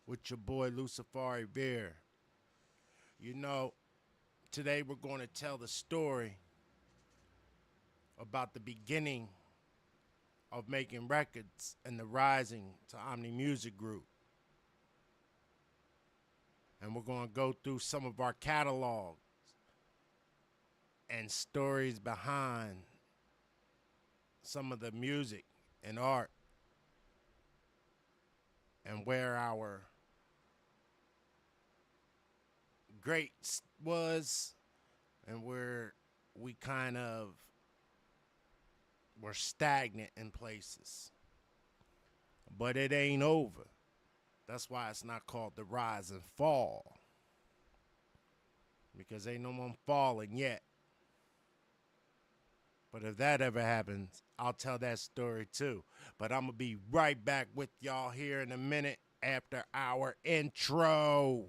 with your boy Lucifaree Vera. You know, today we're going to tell the story about the beginning of making records and the rising to OMNI Music Group. And we're going to go through some of our catalogs and stories behind some of the music and art and where our greats was and where we kind of were stagnant in places. But it ain't over. That's why it's not called the rise and fall. Because ain't no one falling yet. But if that ever happens, I'll tell that story too. But I'm going to be right back with y'all here in a minute after our intro.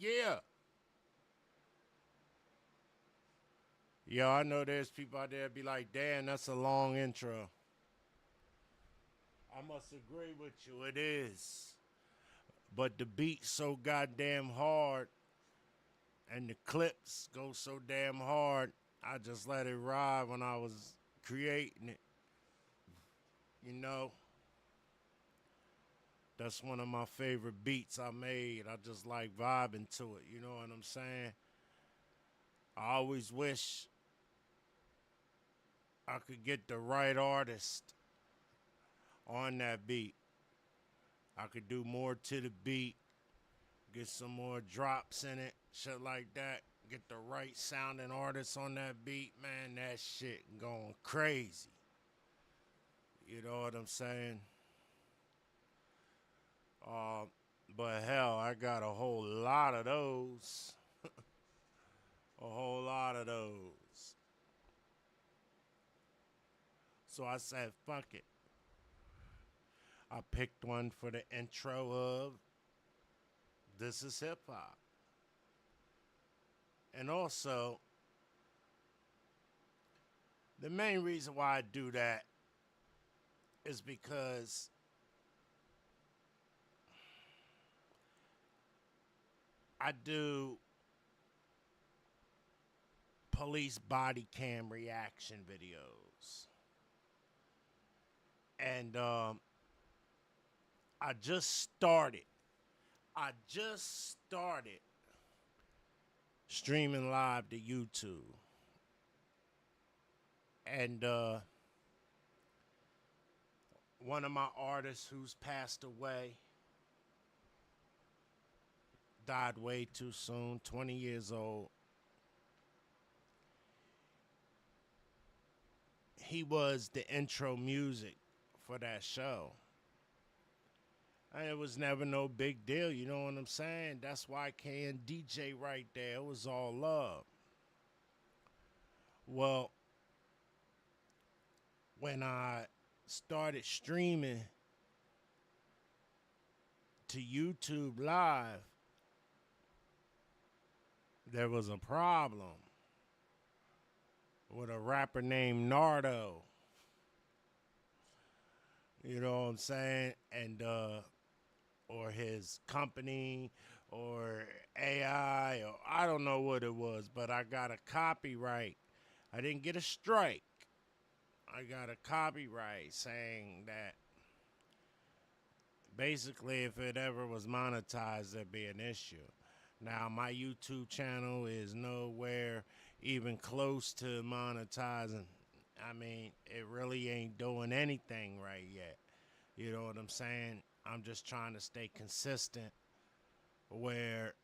Yeah. Yo, I know there's people out there be like, damn, that's a long intro. I must agree with you, it is. But the beat's so goddamn hard and the clips go so damn hard, I just let it ride when I was creating it. You know? That's one of my favorite beats I made. I just like vibing to it, you know what I'm saying? I always wish I could get the right artist on that beat. I could do more to the beat, get some more drops in it, shit like that. Get the right sounding artist on that beat, man, that shit going crazy. You know what I'm saying? But hell, I got a whole lot of those. A whole lot of those. So I said, fuck it. I picked one for the intro of This is Hip Hop. And also, the main reason why I do that is because I do police body cam reaction videos. And I just started. I just started streaming live to YouTube. And one of my artists who's passed away died way too soon, 20 years old. He was the intro music for that show. And it was never no big deal, you know what I'm saying? That's why I can DJ right there. It was all love. Well, when I started streaming to YouTube Live, there was a problem with a rapper named Nardo. You know what I'm saying? And or his company or AI or I don't know what it was, but I got a copyright. I didn't get a strike. I got a copyright saying that basically if it ever was monetized, there'd be an issue. Now, my YouTube channel is nowhere even close to monetizing. I mean, it really ain't doing anything right yet. You know what I'm saying? I'm just trying to stay consistent where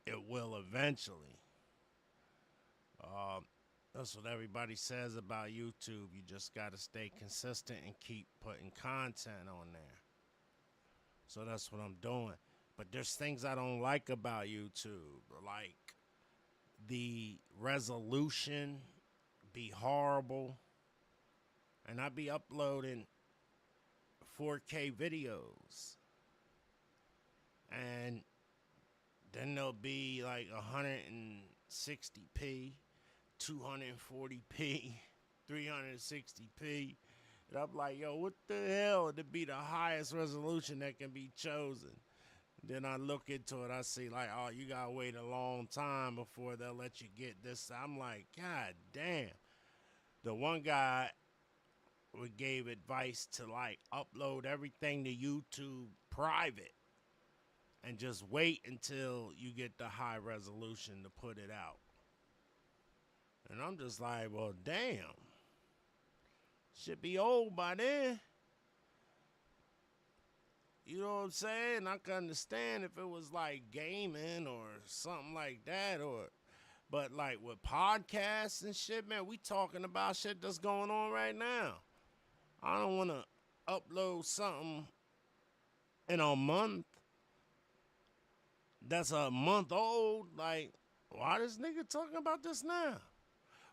it will eventually. That's what everybody says about YouTube. You just got to stay consistent and keep putting content on there. So that's what I'm doing. But there's things I don't like about YouTube, like the resolution be horrible, and I be uploading 4K videos, and then there'll be like 160p, 240p, 360p. And I'm like, yo, what the hell to be the highest resolution that can be chosen? Then I look into it, I see like, oh, you gotta wait a long time before they'll let you get this. I'm like, God damn. The one guy gave advice to like upload everything to YouTube private and just wait until you get the high resolution to put it out. And I'm just like, well, damn. Should be old by then. You know what I'm saying? I can understand if it was like gaming or something like that, or but like with podcasts and shit, man, we talking about shit that's going on right now. I don't want to upload something in a month that's a month old. Like, why this nigga talking about this now?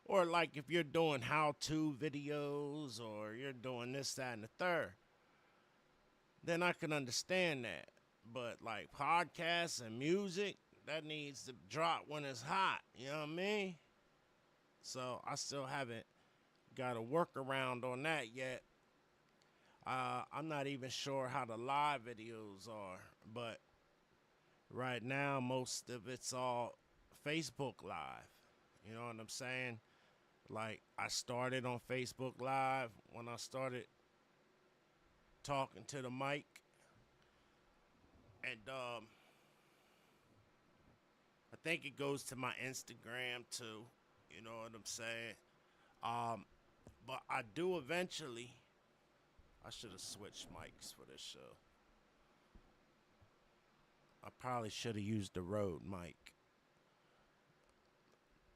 Or like if you're doing how-to videos or you're doing this, that, and the third, then I can understand that. But like podcasts and music, that needs to drop when it's hot. You know what I mean? So I still haven't got a workaround on that yet. I'm not even sure how the live videos are, but right now most of it's all Facebook Live. You know what I'm saying? Like I started on Facebook Live when I started talking to the mic, and I think it goes to my Instagram too. You know what I'm saying? But I do eventually. I should have switched mics for this show. I probably should have used the Rode mic.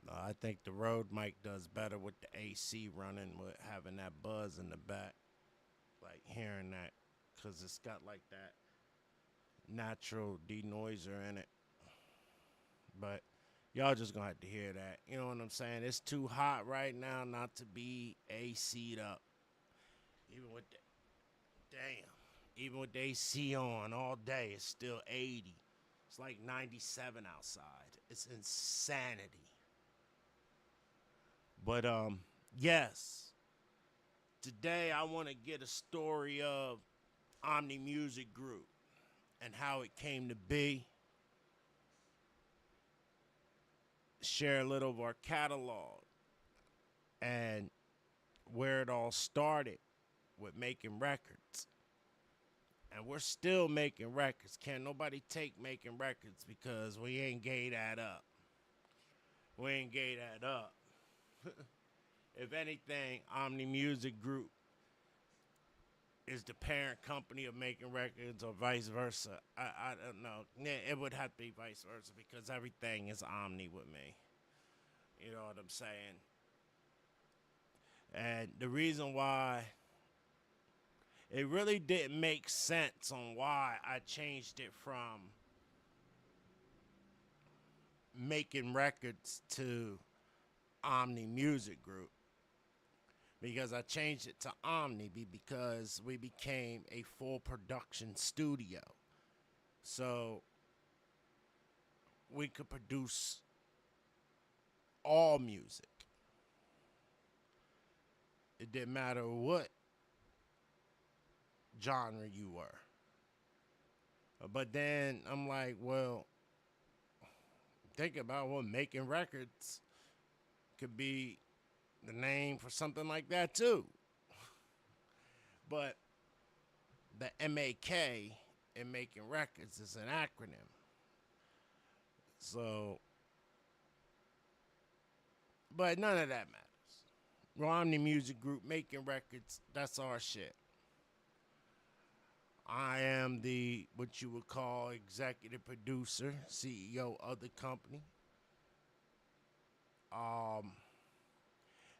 I think the Rode mic does better with the AC running, with having that buzz in the back, like hearing that, because it's got like that natural denoiser in it. But y'all just gonna have to hear that. You know what I'm saying? It's too hot right now not to be AC'd up. Even with the damn, even with the AC on all day, it's still 80. It's like 97 outside. It's insanity. But yes. Today I want to get a story of OMNI Music Group and how it came to be. Share a little of our catalog and where it all started with making records. And we're still making records. Can't nobody take making records because we ain't gave that up. We ain't gave that up. If anything, OMNI Music Group is the parent company of making records or vice versa. I don't know. It would have to be vice versa because everything is Omni with me. You know what I'm saying? And the reason why it really didn't make sense on why I changed it from making records to OMNI Music Group, because I changed it to Omni because we became a full production studio. So we could produce all music. It didn't matter what genre you were. But then I'm like, well, think about what making records could be the name for something like that too. But the M.A.K. in making records is an acronym. So, but none of that matters. OMNI Music Group making records, that's our shit. I am the, what you would call, executive producer, CEO of the company.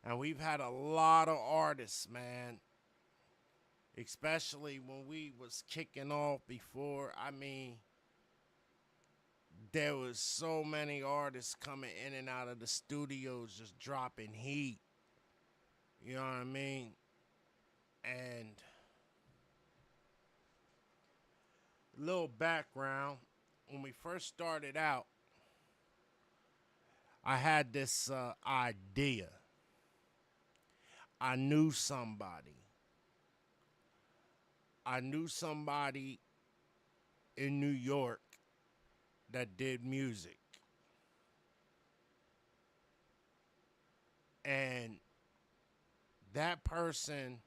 And we've had a lot of artists, man. Especially when we was kicking off before. I mean, there was so many artists coming in and out of the studios just dropping heat. You know what I mean? And a little background. When we first started out, I had this idea. I knew somebody. I knew somebody in New York that did music. And that person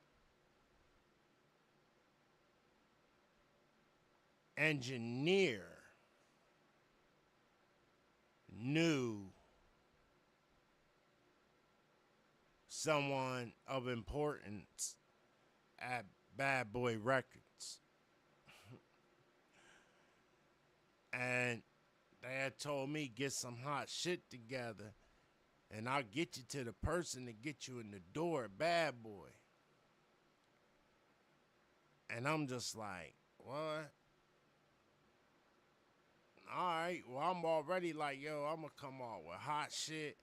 engineer knew someone of importance at Bad Boy Records. And they had told me, get some hot shit together and I'll get you to the person to get you in the door at Bad Boy. And I'm just like, what? All right, well, I'm already like, yo, I'm going to come out with hot shit.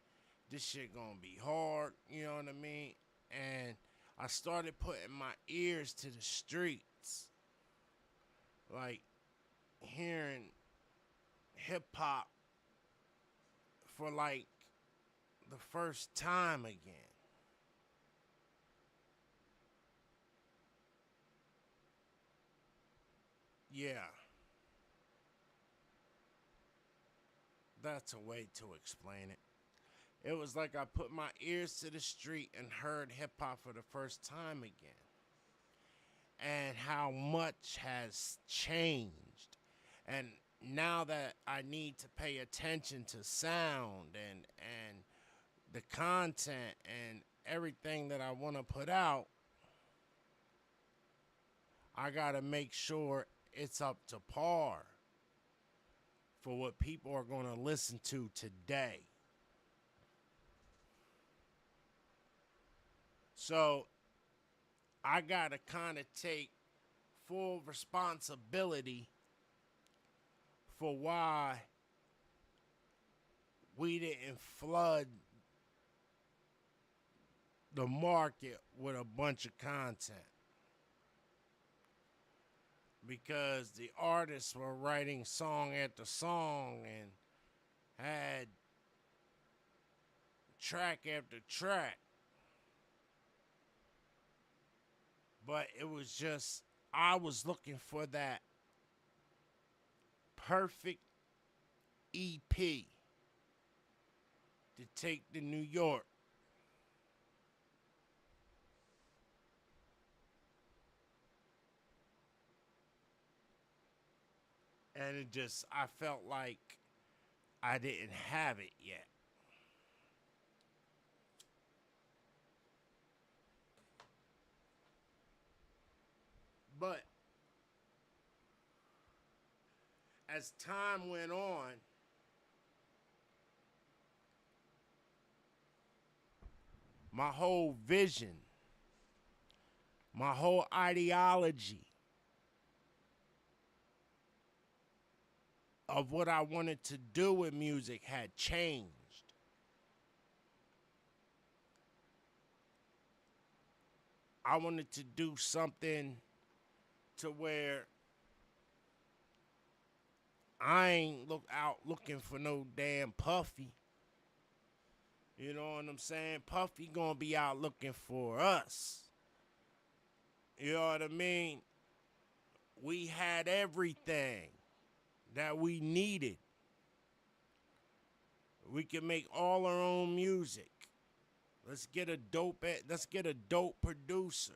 This shit going to be hard, you know what I mean? And I started putting my ears to the streets. Like, hearing hip-hop for, like, the first time again. Yeah. That's a way to explain it. It was like I put my ears to the street and heard hip hop for the first time again. And how much has changed. And now that I need to pay attention to sound and the content and everything that I want to put out, I got to make sure it's up to par for what people are going to listen to today. So I got to kind of take full responsibility for why we didn't flood the market with a bunch of content. Because the artists were writing song after song and had track after track. But it was just, I was looking for that perfect EP to take to New York. And it just, I felt like I didn't have it yet. But as time went on, my whole vision, my whole ideology of what I wanted to do with music had changed. I wanted to do something to where I ain't out looking for no damn Puffy. You know what I'm saying? Puffy gonna be out looking for us. You know what I mean? We had everything that we needed. We can make all our own music. Let's get a dope producer.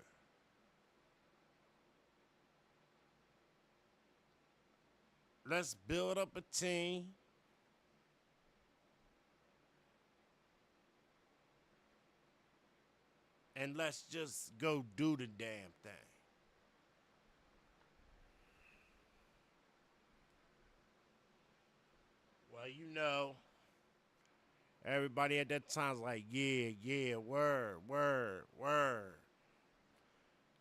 Let's build up a team. And let's just go do the damn thing. Well, you know, everybody at that time's like, yeah, word, word, word.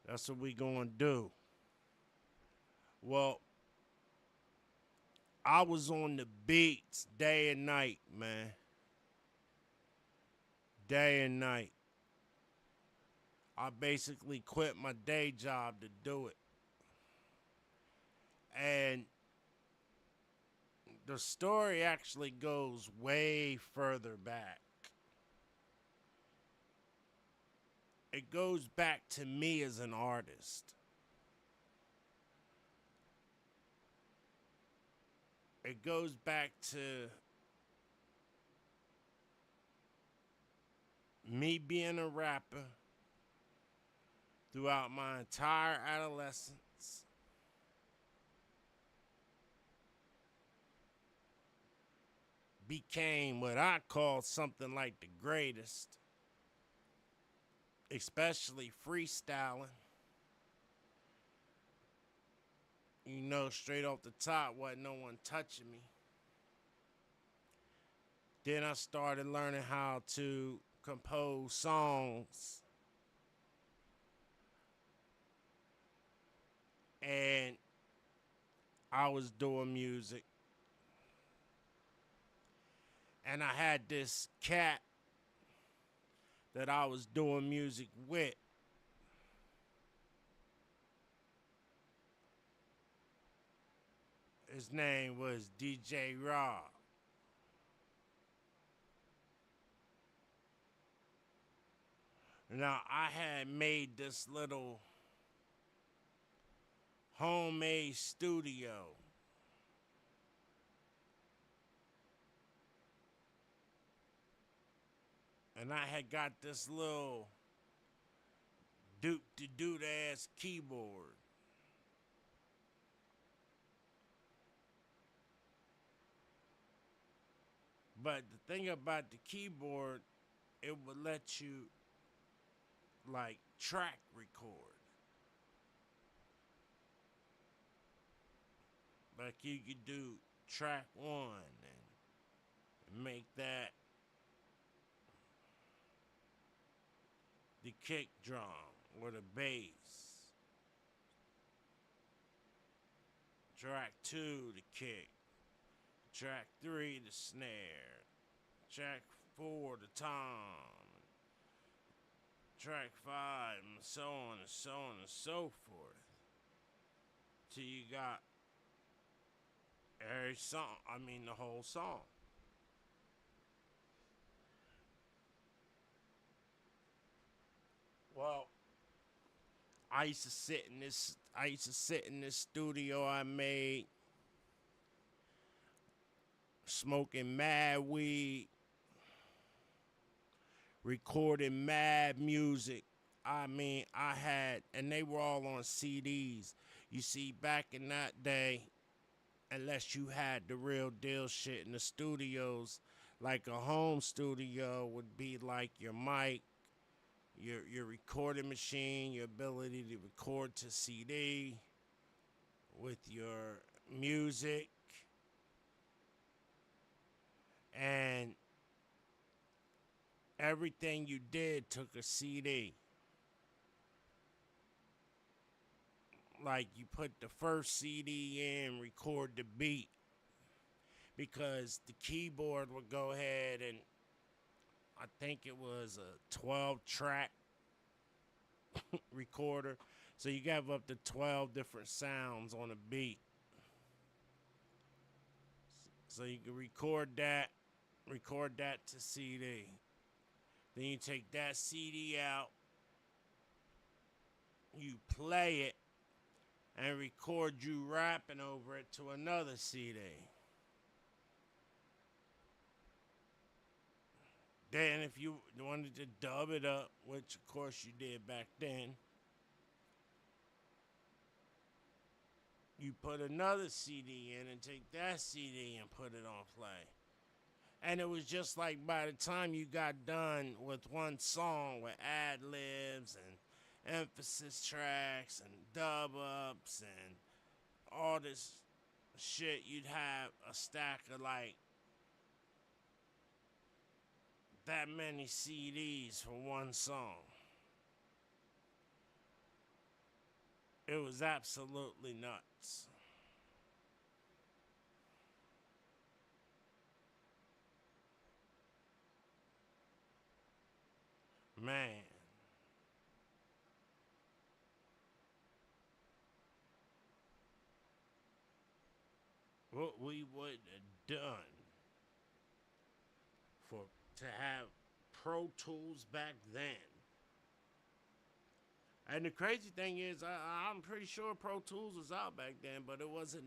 That's what we gonna do. Well, I was on the beats day and night, man. Day and night. I basically quit my day job to do it. And the story actually goes way further back. It goes back to me as an artist. It goes back to me being a rapper throughout my entire adolescence. Became what I call something like the greatest, especially freestyling. You know, straight off the top, wasn't no one touching me. Then I started learning how to compose songs. And I was doing music. And I had this cat that I was doing music with. His name was DJ Raw. Now, I had made this little homemade studio. And I had got this little doot ass keyboard. But the thing about the keyboard, it would let you like track record. Like you could do track 1 and make that the kick drum or the bass. Track 2, the kick. Track 3, the snare. Track 4, the tom. Track 5, and so on and so on and so forth. Till you got every song, the whole song. Well, I used to sit in this studio I made, smoking mad weed, recording mad music. And they were all on CDs. You see, back in that day, unless you had the real deal shit in the studios, like a home studio would be like your mic, your recording machine, your ability to record to CD with your music, and everything you did took a CD. Like you put the first CD in, record the beat, because the keyboard would go ahead and I think it was a 12 track recorder. So you got up to 12 different sounds on a beat. So you can record that to CD. Then you take that CD out, you play it, and record you rapping over it to another CD. Then if you wanted to dub it up, which of course you did back then, you put another CD in and take that CD and put it on play. And it was just like by the time you got done with one song with ad libs and emphasis tracks and dub ups and all this shit, you'd have a stack of like that many CDs for one song. It was absolutely nuts. Man, what we would have done for to have Pro Tools back then. And the crazy thing is, I'm pretty sure Pro Tools was out back then, but it wasn't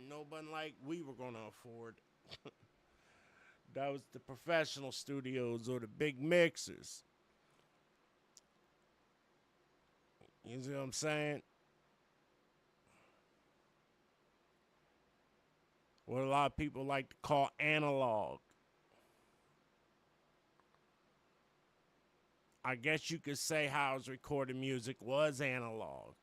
nobody like we were gonna afford. That was the professional studios or the big mixers. You see what I'm saying? What a lot of people like to call analog. I guess you could say how I was recording music was analog.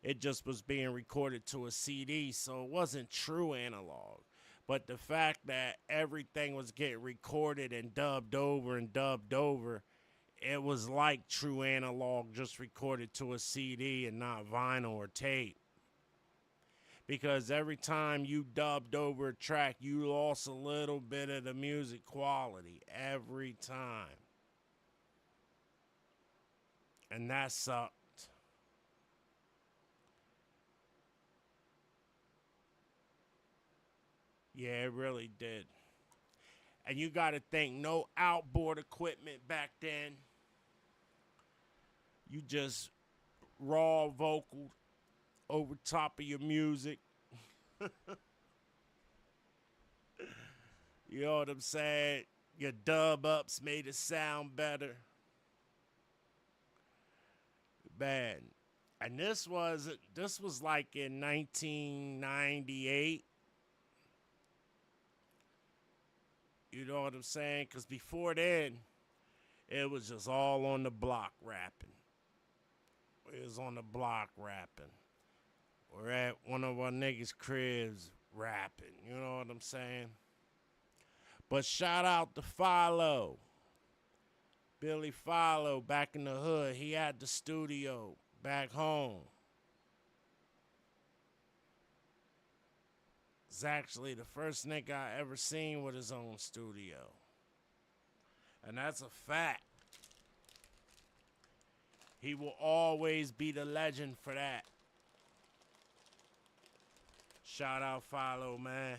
It just was being recorded to a CD, so it wasn't true analog. But the fact that everything was getting recorded and dubbed over, it was like true analog just recorded to a CD and not vinyl or tape. Because every time you dubbed over a track, you lost a little bit of the music quality every time. And that sucked. Yeah, it really did. And you got to think, no outboard equipment back then. You just raw vocal over top of your music. You know what I'm saying? Your dub ups made it sound better. Man. And this was like in 1998. You know what I'm saying? Because before then, it was just all on the block rapping. It was on the block rapping. We're at one of our niggas' cribs rapping. You know what I'm saying? But shout out to Follow. Billy Follow back in the hood. He had the studio back home. is actually the first nigga I ever seen with his own studio. And that's a fact. He will always be the legend for that. Shout out Follow, man.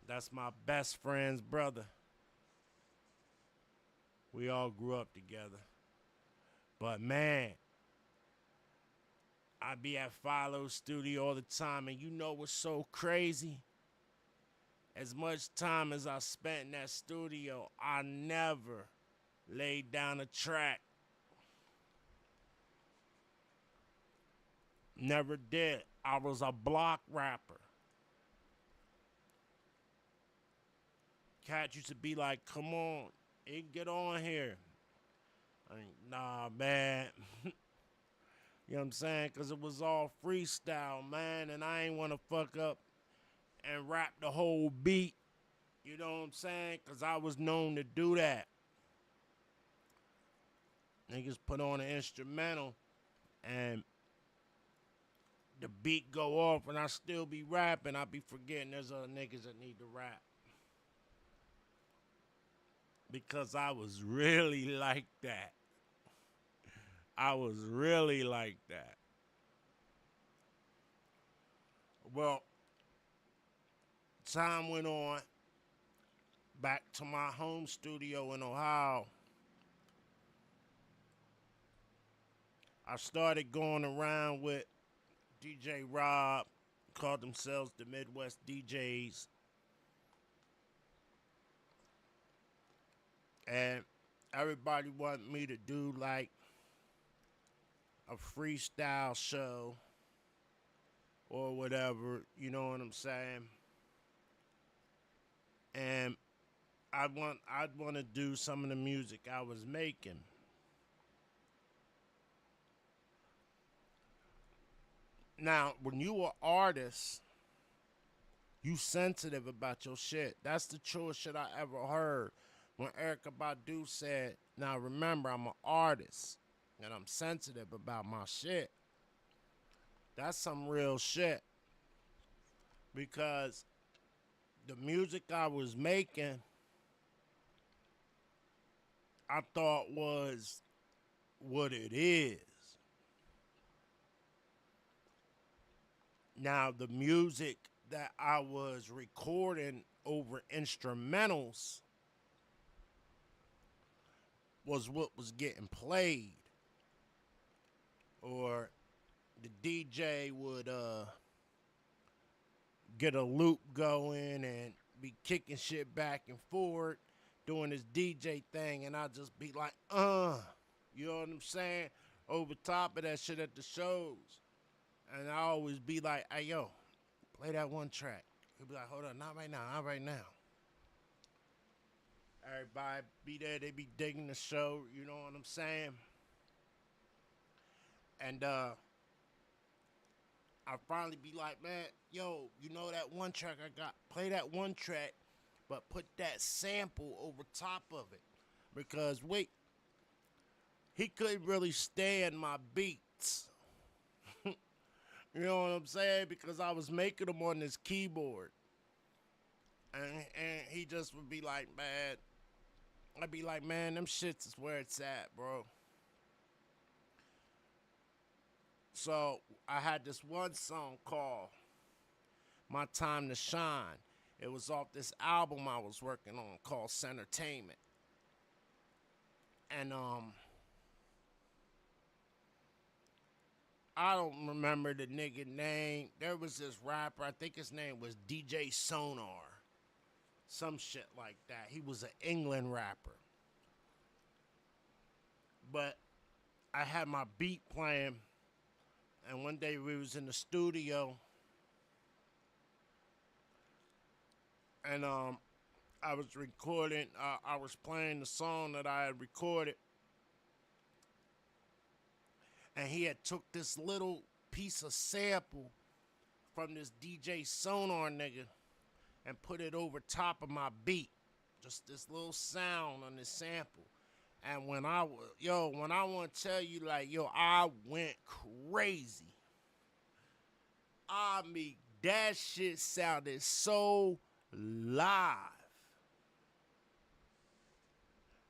That's my best friend's brother. We all grew up together. But man, I be at Follow's studio all the time, and you know what's so crazy? As much time as I spent in that studio, I never laid down a track. Never did. I was a block rapper. Cat used to be like, come on, get on here. I ain't, nah, man. You know what I'm saying? Because it was all freestyle, man, and I ain't want to fuck up and rap the whole beat. You know what I'm saying? Because I was known to do that. Niggas put on an instrumental and the beat go off and I still be rapping. I be forgetting there's other niggas that need to rap. Because I was really like that. I was really like that. Well, time went on. Back to my home studio in Ohio. I started going around with DJ Rob, called themselves the Midwest DJs. And everybody wanted me to do like a freestyle show or whatever, you know what I'm saying? And I'd want to do some of the music I was making. Now, when you are artist, you sensitive about your shit. That's the truest shit I ever heard. When Erykah Badu said, now remember, I'm an artist and I'm sensitive about my shit. That's some real shit. Because the music I was making, I thought was what it is. Now, the music that I was recording over instrumentals was what was getting played. Or the DJ would get a loop going and be kicking shit back and forth, doing this DJ thing, and I'd just be like, you know what I'm saying? Over top of that shit at the shows. And I always be like, hey, yo, play that one track. He'll be like, hold on, not right now, not right now. Everybody be there, they be digging the show, you know what I'm saying? And I finally be like, man, yo, you know that one track I got? Play that one track, but put that sample over top of it. Because, wait, he couldn't really stand my beats. You know what I'm saying? Because I was making them on this keyboard. And he just would be like, man, I'd be like, man, them shits is where it's at, bro. So I had this one song called My Time to Shine. It was off this album I was working on called Centertainment. And I don't remember the nigga name. There was this rapper, I think his name was DJ Sonar. Some shit like that. He was an England rapper. But I had my beat playing, and one day we was in the studio, and I was recording, I was playing the song that I had recorded, and he had took this little piece of sample from this DJ Sonar nigga and put it over top of my beat. Just this little sound on this sample. And when I want to tell you, like, yo, I went crazy. I mean, that shit sounded so live.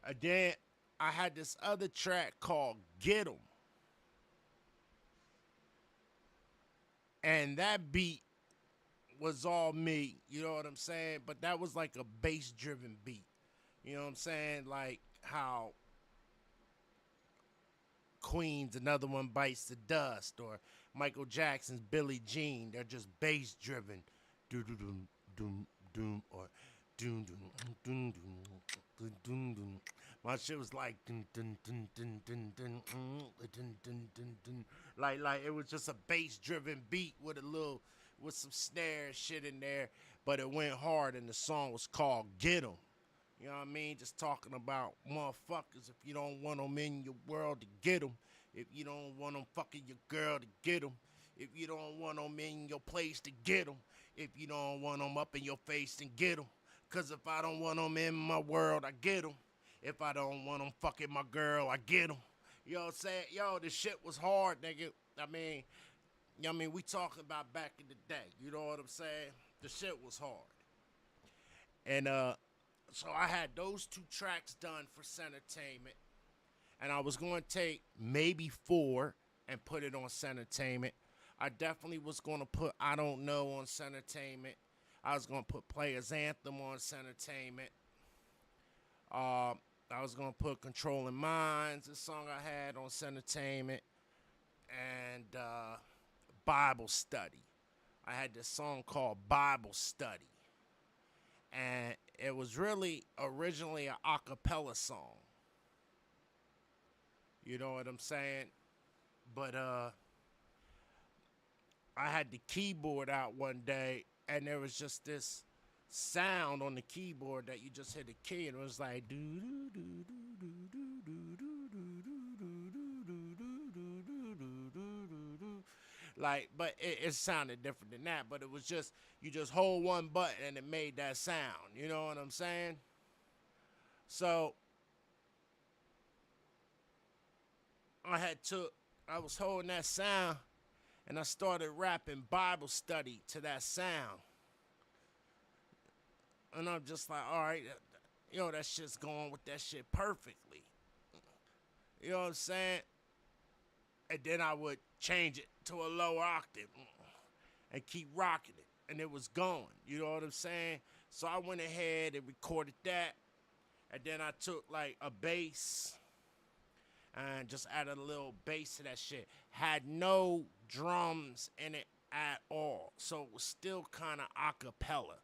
And then I had this other track called Get 'Em. And that beat was all me, you know what I'm saying? But that was like a bass driven beat. You know what I'm saying? Like how Queen's Another One Bites the Dust or Michael Jackson's Billie Jean, they're just bass driven. Doom doom doom doom or doom doom doom doom doom doom. My shit was like dun dun dun dun dun dun dun dun dun dun. Like it was just a bass driven beat with a little with some snare shit in there, but it went hard and the song was called Get 'Em. You know what I mean? Just talking about motherfuckers. If you don't want them in your world, to get them. If you don't want them fucking your girl, to get them. If you don't want them in your place, to get them. If you don't want them up in your face, then get them. Because if I don't want them in my world, I get them. If I don't want them fucking my girl, I get them. You know what I'm saying? Yo, this shit was hard, nigga. We talking about back in the day. You know what I'm saying? The shit was hard. And, so I had those two tracks done for Centertainment, and I was going to take maybe 4 and put it on Centertainment. I definitely was going to put I Don't Know on Centertainment. I was going to put Players Anthem on Centertainment. I was going to put Controlling Minds, the song I had on Centertainment, and Bible Study. I had this song called Bible Study. And it was really originally an a cappella song. You know what I'm saying? But I had the keyboard out one day and there was just this sound on the keyboard that you just hit a key and it was like do do do do do do do do. Like, but it sounded different than that. But it was just you just hold one button and it made that sound. You know what I'm saying? So I was holding that sound and I started rapping Bible study to that sound. And I'm just like, all right, that shit's going with that shit perfectly. You know what I'm saying? And then I would change it to a lower octave and keep rocking it. And it was going. You know what I'm saying? So I went ahead and recorded that. And then I took like a bass and just added a little bass to that shit. Had no drums in it at all. So it was still kind of a cappella.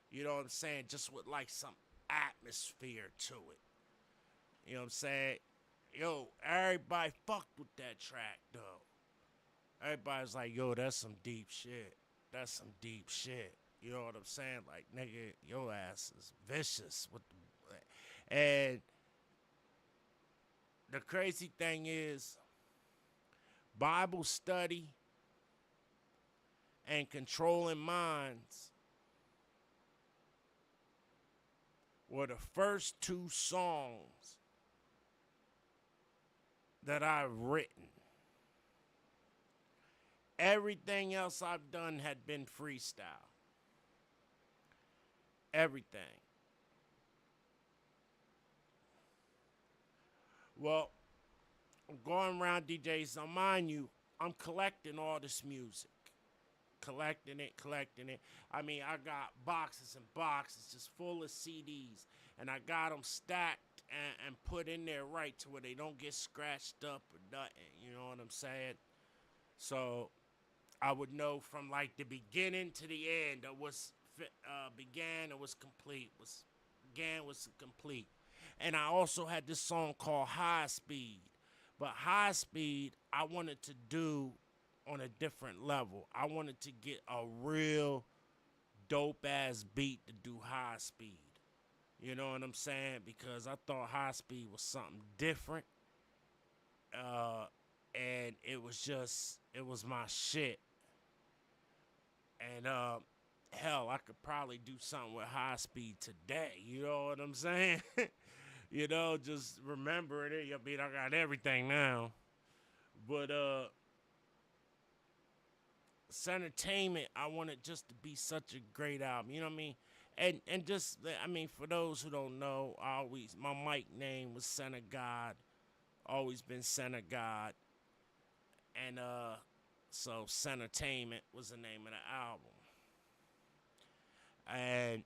You know what I'm saying? Just with like some atmosphere to it. You know what I'm saying? Yo, everybody fucked with that track though. Everybody's like, yo, that's some deep shit. That's some deep shit. You know what I'm saying? Like, nigga, your ass is vicious with the and the crazy thing is Bible study and controlling minds were the first 2 songs that I've written. Everything else I've done had been freestyle. Everything. Well, I'm going around DJs. Now, mind you, I'm collecting all this music. Collecting it. I mean, I got boxes and boxes just full of CDs. And I got them stacked and put in there right to where they don't get scratched up or nothing. You know what I'm saying? So I would know from like the beginning to the end of what's began and was complete. Was complete. And I also had this song called High Speed. But High Speed, I wanted to do on a different level. I wanted to get a real dope ass beat to do High Speed. You know what I'm saying? Because I thought High Speed was something different. And it was my shit. And hell, I could probably do something with High Speed today. You know what I'm saying? Just remembering it. I mean, I got everything now. But Entertainment, I want it just to be such a great album. You know what I mean? And just, I mean, for those who don't know, my mic name was Center God. Always been Center God. And so Centertainment was the name of the album. And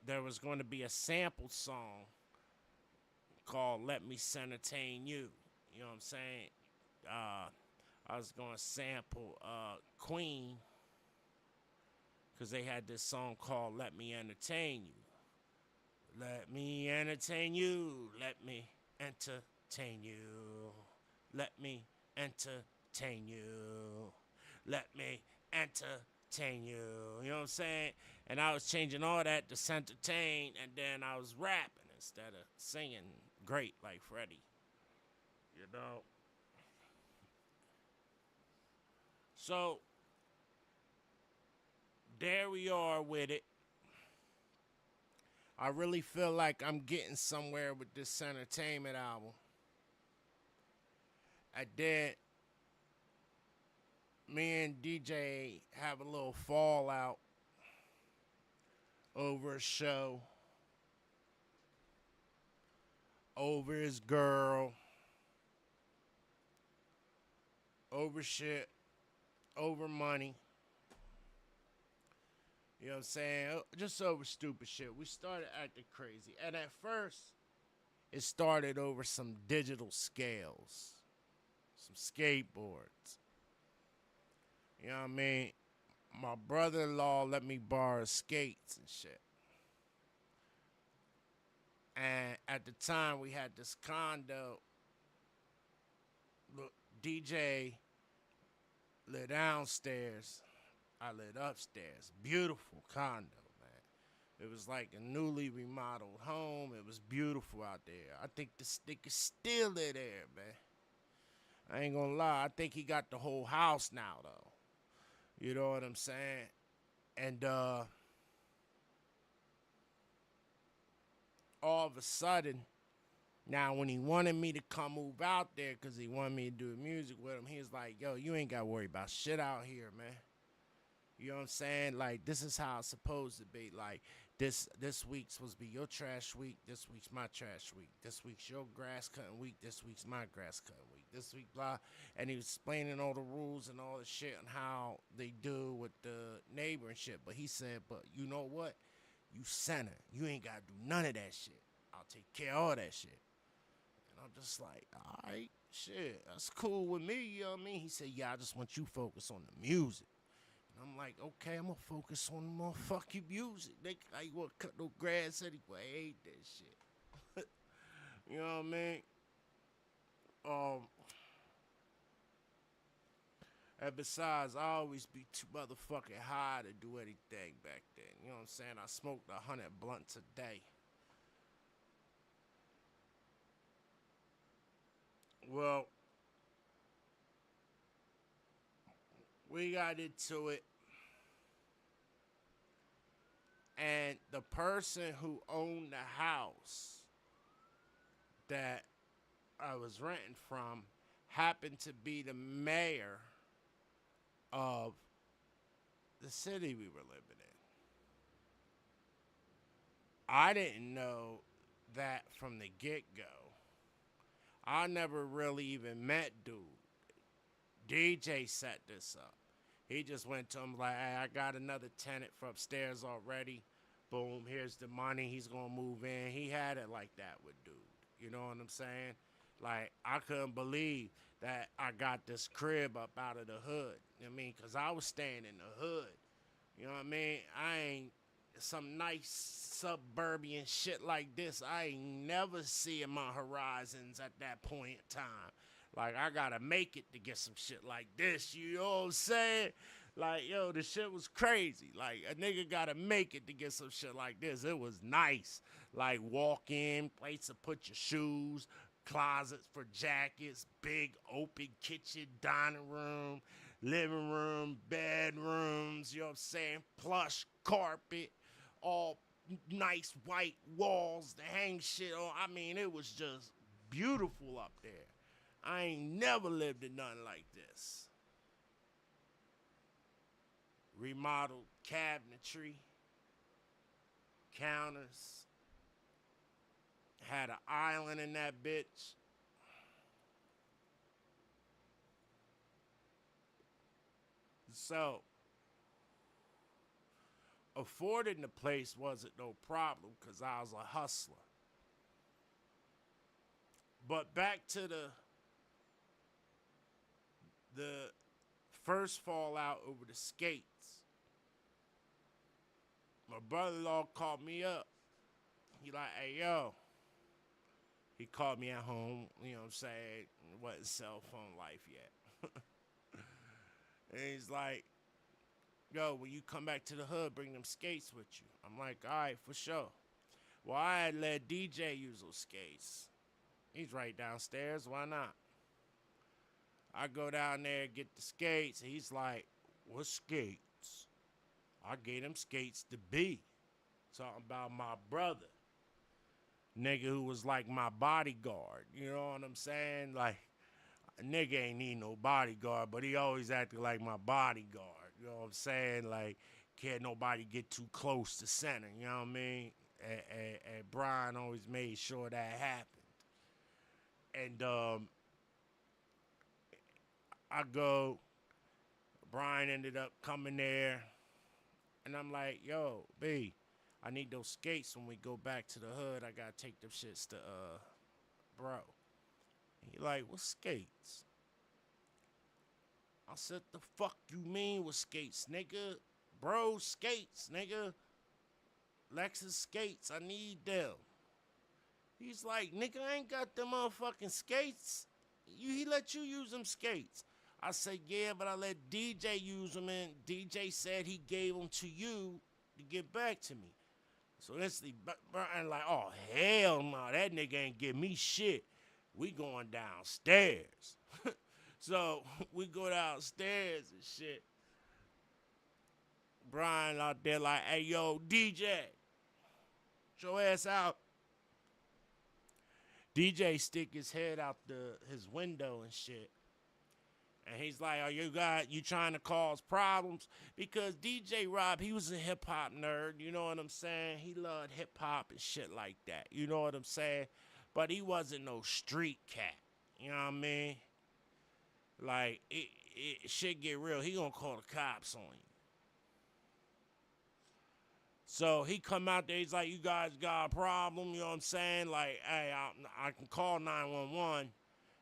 there was going to be a sample song called Let Me Centertain You. You know what I'm saying? I was going to sample Queen because they had this song called Let Me Entertain You. Let me entertain you. Let me entertain you. Let me entertain you. Let me entertain you. You know what I'm saying? And I was changing all that to Centertain, and then I was rapping instead of singing great like Freddie. You know? So, there we are with it. I really feel like I'm getting somewhere with this Entertainment album. I did. Me and DJ have a little fallout over a show, over his girl, over shit, over money. You know what I'm saying? Just over stupid shit. We started acting crazy. And at first, it started over some digital scales, some skateboards. You know what I mean? My brother-in-law let me borrow skates and shit. And at the time, we had this condo. Look, DJ lived downstairs. I lived upstairs. Beautiful condo, man. It was like a newly remodeled home. It was beautiful out there. I think this nigga still live there, man. I ain't gonna lie. I think he got the whole house now, though. You know what I'm saying? And all of a sudden, now when he wanted me to come move out there because he wanted me to do music with him, he was like, yo, you ain't got to worry about shit out here, man. You know what I'm saying? Like, this is how it's supposed to be. Like, this week's supposed to be your trash week. This week's my trash week. This week's your grass cutting week. This week's my grass cutting week. This week, blah. And he was explaining all the rules and all the shit and how they do with the neighbor and shit. But he said, but you know what? You center. You ain't got to do none of that shit. I'll take care of all that shit. And I'm just like, all right, shit, that's cool with me. You know what I mean? He said, yeah, I just want you focused on the music. I'm like, okay, I'm gonna focus on the motherfucking music. They like want to cut no grass anyway. I hate that shit. You know what I mean? And besides, I always be too motherfucking high to do anything back then. You know what I'm saying? I smoked 100 blunts a day. Well, we got into it. And the person who owned the house that I was renting from happened to be the mayor of the city we were living in. I didn't know that from the get-go. I never really even met dude. DJ set this up. He just went to him like, hey, I got another tenant for upstairs already. Boom, here's the money. He's going to move in. He had it like that with dude. You know what I'm saying? Like, I couldn't believe that I got this crib up out of the hood. You know what I mean? Because I was staying in the hood. You know what I mean? I ain't some nice suburban shit like this. I ain't never see in my horizons at that point in time. Like, I gotta make it to get some shit like this, you know what I'm saying? Like, yo, the shit was crazy. Like, a nigga gotta make it to get some shit like this. It was nice. Like, walk in, place to put your shoes, closets for jackets, big open kitchen, dining room, living room, bedrooms, you know what I'm saying? Plush carpet, all nice white walls to hang shit on. I mean, it was just beautiful up there. I ain't never lived in nothing like this. remodeled cabinetry, counters, had an island in that bitch. So, affording the place wasn't no problem because I was a hustler. But back to the first fallout over the skates. My brother-in-law called me up. He like, hey, yo. He called me at home, you know what I'm saying? It wasn't cell phone life yet. And he's like, yo, when you come back to the hood, bring them skates with you. I'm like, all right, for sure. Well, I had let DJ use those skates. He's right downstairs. Why not? I go down there, get the skates. He's like, what skates? I gave him skates to be. Talking about my brother. Nigga who was like my bodyguard. You know what I'm saying? Like, a nigga ain't need no bodyguard, but he always acted like my bodyguard. You know what I'm saying? Like, can't nobody get too close to center. You know what I mean? And Brian always made sure that happened. And I go, Brian ended up coming there, and I'm like, yo, B, I need those skates when we go back to the hood. I gotta take them shits to bro. He like, what skates? I said, the fuck you mean with skates, nigga? Bro, skates, nigga. Lexus skates, I need them. He's like, nigga, I ain't got them motherfucking skates. He let you use them skates. I said, yeah, but I let DJ use them, and DJ said he gave them to you to get back to me. So instantly, Brian like, oh, hell no, that nigga ain't give me shit. We going downstairs. So we go downstairs and shit. Brian out there like, hey, yo, DJ, get your ass out. DJ stick his head out his window and shit. And he's like, oh, you trying to cause problems? Because DJ Rob, he was a hip-hop nerd, you know what I'm saying? He loved hip-hop and shit like that, you know what I'm saying? But he wasn't no street cat, you know what I mean? Like, it shit get real. He gonna call the cops on you. So he come out there, he's like, you guys got a problem, you know what I'm saying? Like, hey, I can call 911.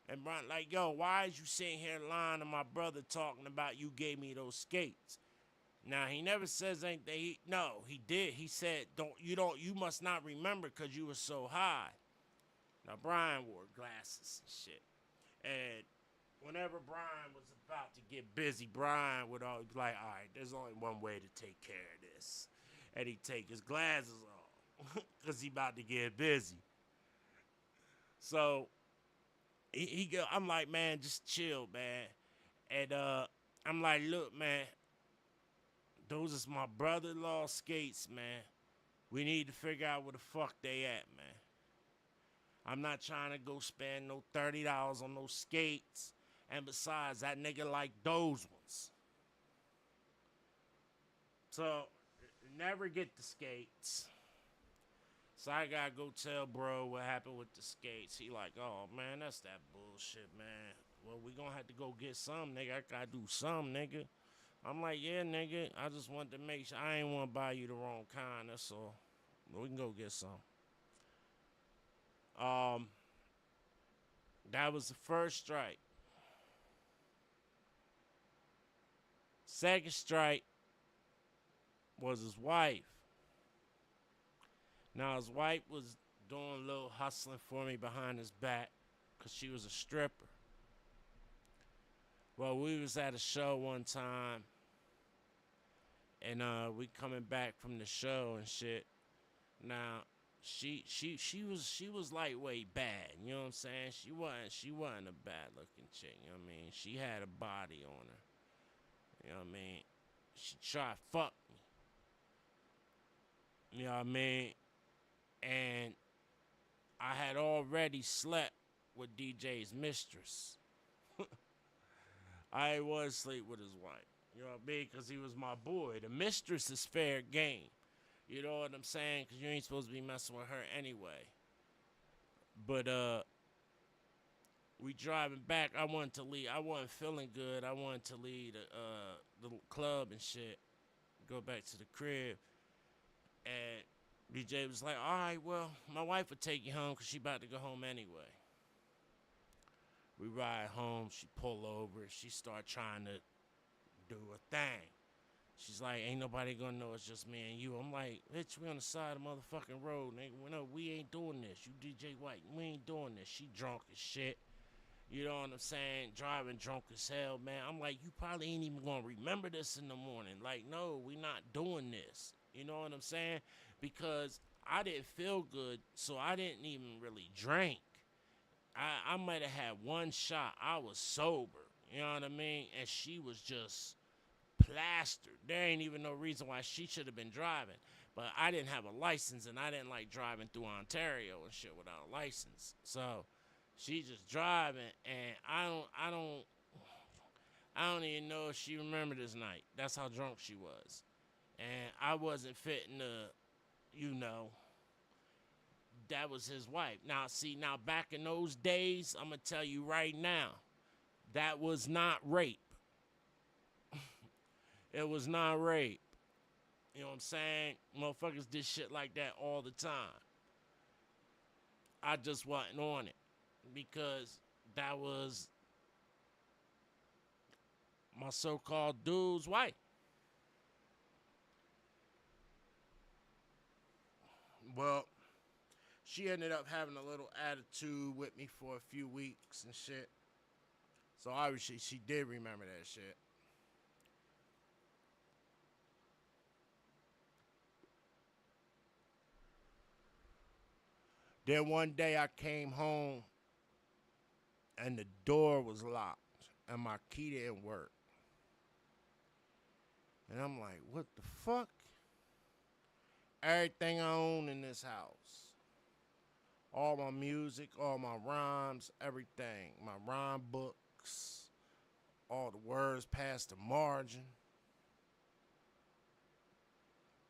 And Brian like, yo, why is you sitting here lying to my brother talking about you gave me those skates? Now, he never says anything. No, he did. He said, you must not remember because you were so high. Now, Brian wore glasses and shit. And whenever Brian was about to get busy, Brian would always be like, all right, there's only one way to take care of this. And he'd take his glasses off because he about to get busy. So I'm like, man, just chill, man. And I'm like, look, man, those is my brother-in-law skates, man. We need to figure out where the fuck they at, man. I'm not trying to go spend no $30 on those skates. And besides, that nigga like those ones. So, never get the skates. So I gotta go tell bro what happened with the skates. He like, oh, man, that's that bullshit, man. Well, we gonna have to go get some, nigga. I gotta do some, nigga. I'm like, yeah, nigga. I just wanted to make sure. I ain't want to buy you the wrong kind, that's all. But we can go get some. That was the first strike. Second strike was his wife. Now, his wife was doing a little hustling for me behind his back because she was a stripper. Well, we was at a show one time, and we coming back from the show and shit. Now, she was lightweight bad, you know what I'm saying? She wasn't a bad looking chick, you know what I mean? She had a body on her. You know what I mean? She tried to fuck me. You know what I mean? And I had already slept with DJ's mistress. I was asleep with his wife. You know what I mean? Because he was my boy. The mistress is fair game. You know what I'm saying? Because you ain't supposed to be messing with her anyway. But we driving back. I wanted to leave. I wasn't feeling good. I wanted to leave the club and shit. Go back to the crib. And BJ was like, all right, well, my wife would take you home because she about to go home anyway. We ride home. She pull over. She start trying to do a thing. She's like, ain't nobody gonna know it's just me and you. I'm like, bitch, we on the side of the motherfucking road, nigga. No, we ain't doing this. You DJ White, we ain't doing this. She drunk as shit. You know what I'm saying? Driving drunk as hell, man. I'm like, you probably ain't even gonna remember this in the morning. Like, no, we not doing this. You know what I'm saying? Because I didn't feel good, so I didn't even really drink. I might have had one shot. I was sober. You know what I mean? And she was just plastered. There ain't even no reason why she should have been driving. But I didn't have a license, and I didn't like driving through Ontario and shit without a license. So she just driving, and I don't even know if she remembered this night. That's how drunk she was. And I wasn't fitting to, you know, that was his wife. Now, see, back in those days, I'm going to tell you right now, that was not rape. It was not rape. You know what I'm saying? Motherfuckers did shit like that all the time. I just wasn't on it because that was my so-called dude's wife. Well, she ended up having a little attitude with me for a few weeks and shit. So obviously she did remember that shit. Then one day I came home and the door was locked and my key didn't work. And I'm like, what the fuck? Everything I own in this house. All my music, all my rhymes, everything. My rhyme books, all the words past the margin.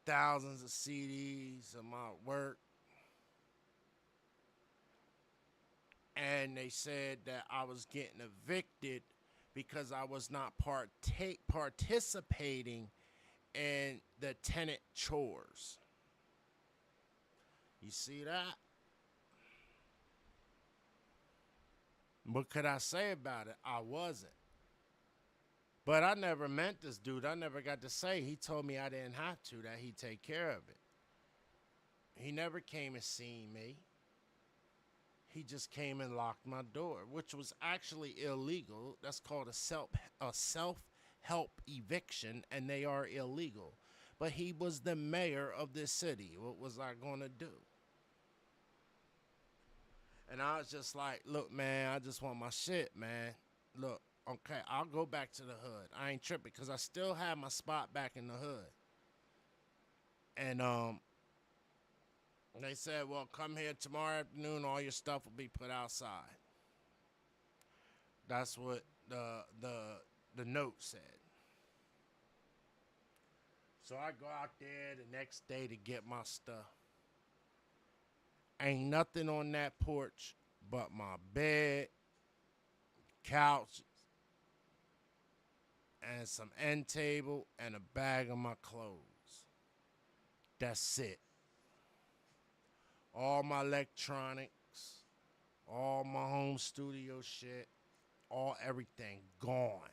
Thousands of CDs of my work. And they said that I was getting evicted because I was not participating in the tenant chores. You see that? What could I say about it? I wasn't. But I never met this dude. I never got to say. He told me I didn't have to, that he'd take care of it. He never came and seen me. He just came and locked my door, which was actually illegal. That's called a self-help eviction, and they are illegal. But he was the mayor of this city. What was I going to do? And I was just like, look, man, I just want my shit, man. Look, okay, I'll go back to the hood. I ain't tripping because I still have my spot back in the hood. And they said, well, come here tomorrow afternoon. All your stuff will be put outside. That's what the note said. So I go out there the next day to get my stuff. Ain't nothing on that porch but my bed, couch, and some end table and a bag of my clothes. That's it. All my electronics, all my home studio shit, all everything gone.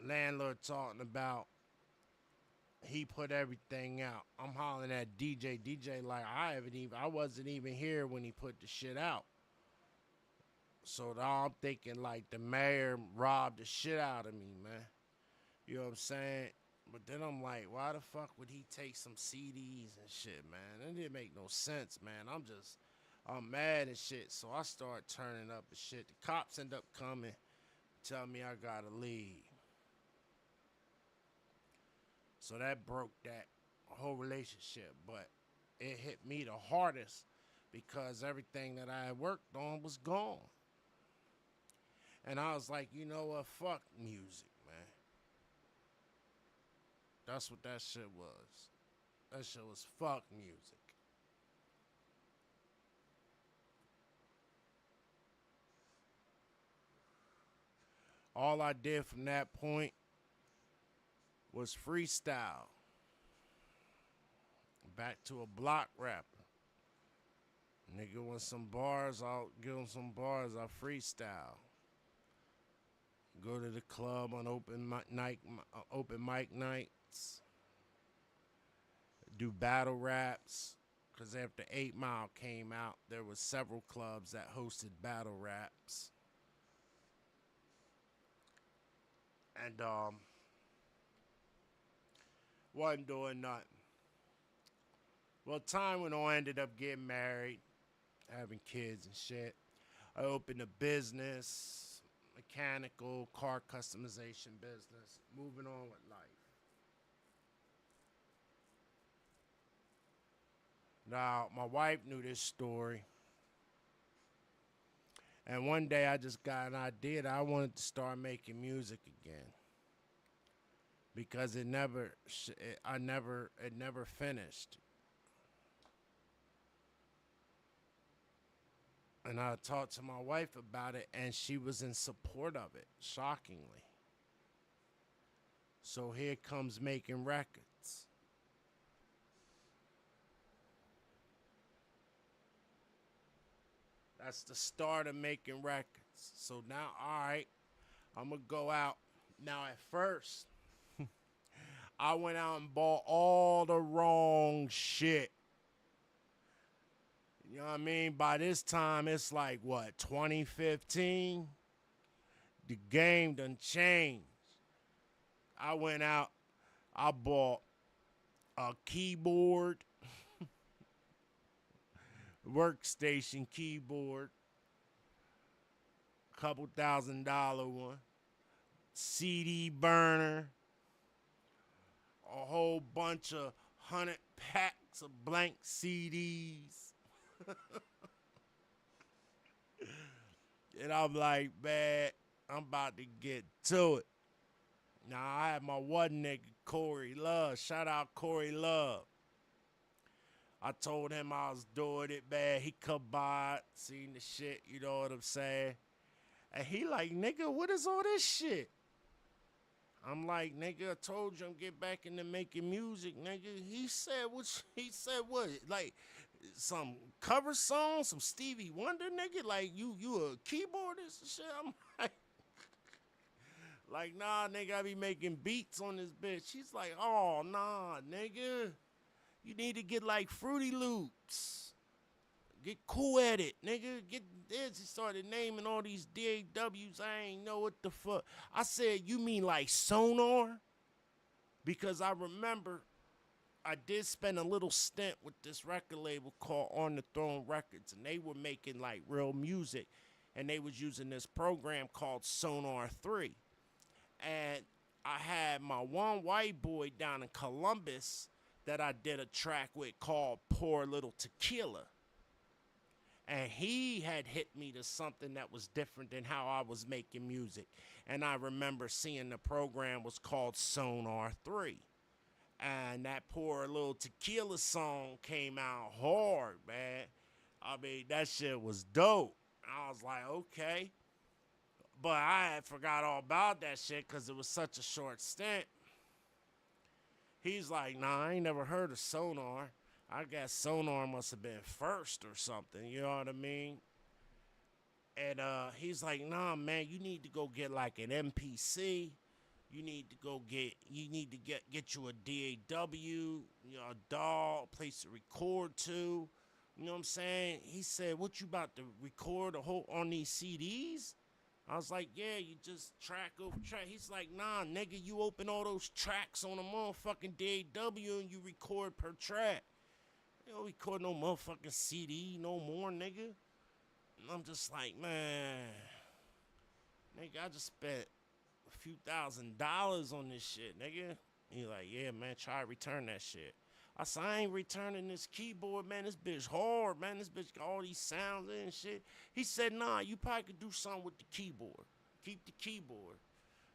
Landlord talking about he put everything out. I'm hollering at DJ. DJ like I wasn't even here when he put the shit out. So now I'm thinking like the mayor robbed the shit out of me, man. You know what I'm saying? But then I'm like, why the fuck would he take some CDs and shit, man? It didn't make no sense, man. I'm mad and shit. So I start turning up and shit. The cops end up coming, tell me I gotta leave. So that broke that whole relationship. But it hit me the hardest because everything that I had worked on was gone. And I was like, you know what? Fuck music, man. That's what that shit was. That shit was fuck music. All I did from that point was freestyle. Back to a block rapper. Nigga want some bars, I'll give him some bars, I'll freestyle. Go to the club on open mic nights. Do battle raps. Cause after 8 Mile came out, there was several clubs that hosted battle raps. And wasn't doing nothing. Well, time went on, ended up getting married, having kids and shit. I opened a business, mechanical car customization business, moving on with life. Now, my wife knew this story. And one day I just got an idea that I wanted to start making music again. Because it never finished. And I talked to my wife about it, and she was in support of it, shockingly. So here comes making records. That's the start of making records. So now, all right, I'm going to go out. Now, at first, I went out and bought all the wrong shit. You know what I mean? By this time, it's like, what, 2015? The game done changed. I went out, I bought a keyboard, workstation keyboard, couple $1,000 one, CD burner, a whole bunch of 100 packs of blank CDs. And I'm like, man, I'm about to get to it. Now, I had my one nigga, Corey Love. Shout out Corey Love. I told him I was doing it, man. He come by, seen the shit, you know what I'm saying? And he like, nigga, what is all this shit? I'm like, nigga, I told you I'm get back into making music, nigga. He said what? Like some cover song, some Stevie Wonder, nigga? Like you a keyboardist and shit? I'm like, nah, nigga, I be making beats on this bitch. She's like, oh, nah, nigga. You need to get like Fruity Loops. Get cool at it, nigga. Get this. He started naming all these DAWs. I ain't know what the fuck. I said, you mean like Sonar? Because I remember I did spend a little stint with this record label called On the Throne Records, and they were making like real music, and they was using this program called Sonar 3. And I had my one white boy down in Columbus that I did a track with called Poor Little Tequila. And he had hit me to something that was different than how I was making music. And I remember seeing the program was called Sonar 3. And that Poor Little Tequila song came out hard, man. I mean, that shit was dope. I was like, okay. But I had forgot all about that shit because it was such a short stint. He's like, nah, I ain't never heard of Sonar. I guess Sonar must have been first or something, you know what I mean? And he's like, nah, man, you need to go get like an MPC. You need to get you a DAW, you know, a DAW, a place to record to. You know what I'm saying? He said, what you about to record a whole on these CDs? I was like, yeah, you just track over track. He's like, nah, nigga, you open all those tracks on a motherfucking DAW and you record per track. You don't record no motherfucking CD no more, nigga. And I'm just like, man, nigga, I just spent a few $1,000s on this shit, nigga. He like, yeah, man, try to return that shit. I said, I ain't returning this keyboard, man. This bitch hard, man. This bitch got all these sounds and shit. He said, nah, you probably could do something with the keyboard. Keep the keyboard.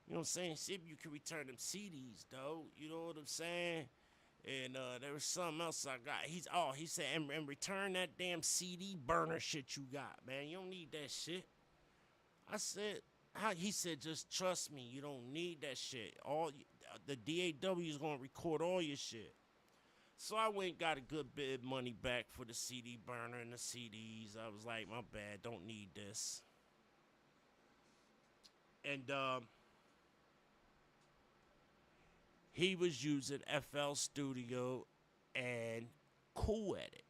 You know what I'm saying? See if you can return them CDs, though. You know what I'm saying? And there was something else I got. He said, and return that damn CD burner shit you got, man. You don't need that shit. I said, he said, just trust me. You don't need that shit. The DAW is gonna record all your shit. So I went and got a good bit of money back for the CD burner and the CDs. I was like, my bad, don't need this. And he was using FL Studio and Cool Edit.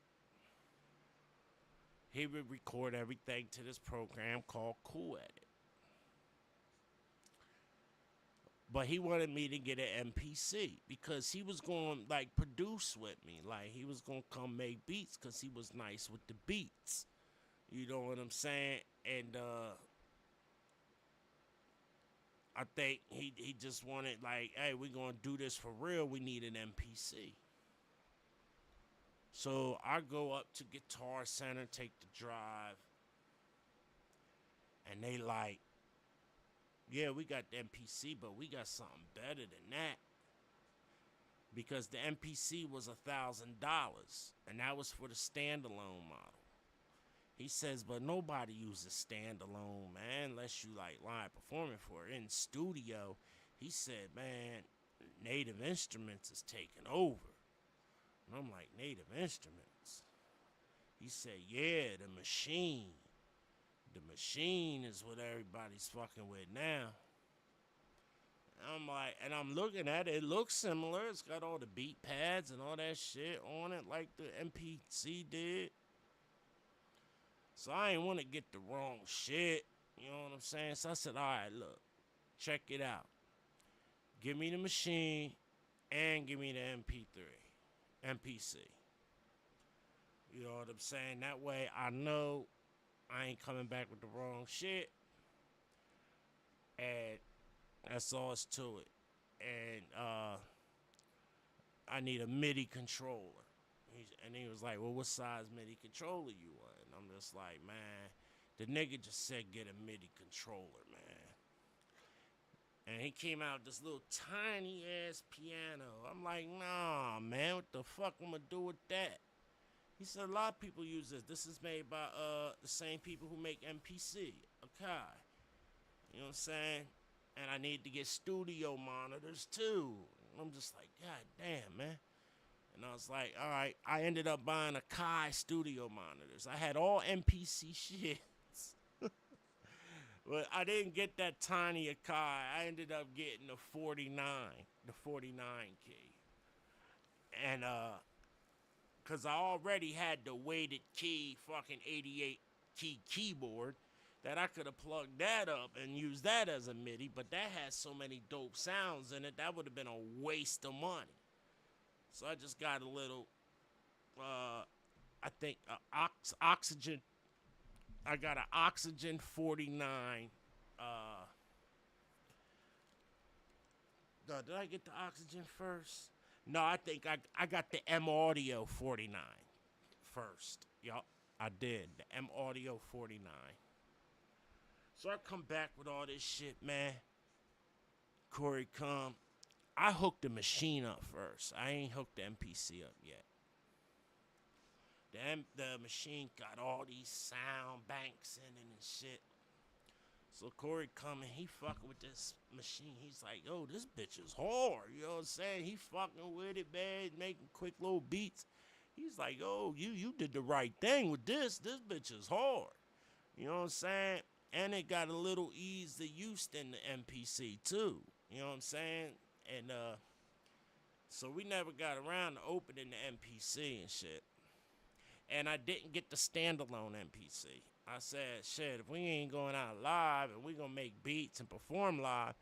He would record everything to this program called Cool Edit. But he wanted me to get an MPC because he was going to like produce with me. Like he was going to come make beats because he was nice with the beats. You know what I'm saying? And I think he just wanted like, hey, we're going to do this for real. We need an MPC. So I go up to Guitar Center, take the drive. And they like, yeah, we got the MPC, but we got something better than that. Because the MPC was $1,000, and that was for the standalone model. He says, but nobody uses standalone, man, unless you like live performing for it. In studio, he said, man, Native Instruments is taking over. And I'm like, Native Instruments? He said, yeah, the machine. The machine is what everybody's fucking with now. I'm like, and I'm looking at it. It looks similar. It's got all the beat pads and all that shit on it, like the MPC did. So I ain't want to get the wrong shit. You know what I'm saying? So I said, all right, look, check it out. Give me the machine and give me the MPC. You know what I'm saying? That way I know I ain't coming back with the wrong shit. And that's all it's to it. And I need a MIDI controller. And he was like, well, what size MIDI controller you want? And I'm just like, man, the nigga just said get a MIDI controller, man. And he came out with this little tiny ass piano. I'm like, nah, man, what the fuck I'm gonna do with that? He said a lot of people use this. This is made by the same people who make MPC, Akai. You know what I'm saying? And I need to get studio monitors too. I'm just like, God damn, man. And I was like, all right. I ended up buying Akai studio monitors. I had all MPC shits. But I didn't get that tiny Akai. I ended up getting the 49 key. And because I already had the weighted key fucking 88 key keyboard that I could have plugged that up and used that as a MIDI, but that has so many dope sounds in it, that would have been a waste of money. So I just got a little, I think, Oxygen. I got an Oxygen 49. Did I get the Oxygen first? No, I think I got the M Audio 49 first. Yup, I did. The M Audio 49. So I come back with all this shit, man. Corey come. I hooked the machine up first. I ain't hooked the MPC up yet. The machine got all these sound banks in it and shit. So Corey come and he fucking with this machine. He's like, yo, this bitch is hard. You know what I'm saying? He fucking with it, man, making quick little beats. He's like, oh, you did the right thing with this. This bitch is hard. You know what I'm saying? And it got a little ease of use in the MPC too. You know what I'm saying? And so we never got around to opening the MPC and shit. And I didn't get the standalone MPC. I said, shit, if we ain't going out live and we gonna make beats and perform live,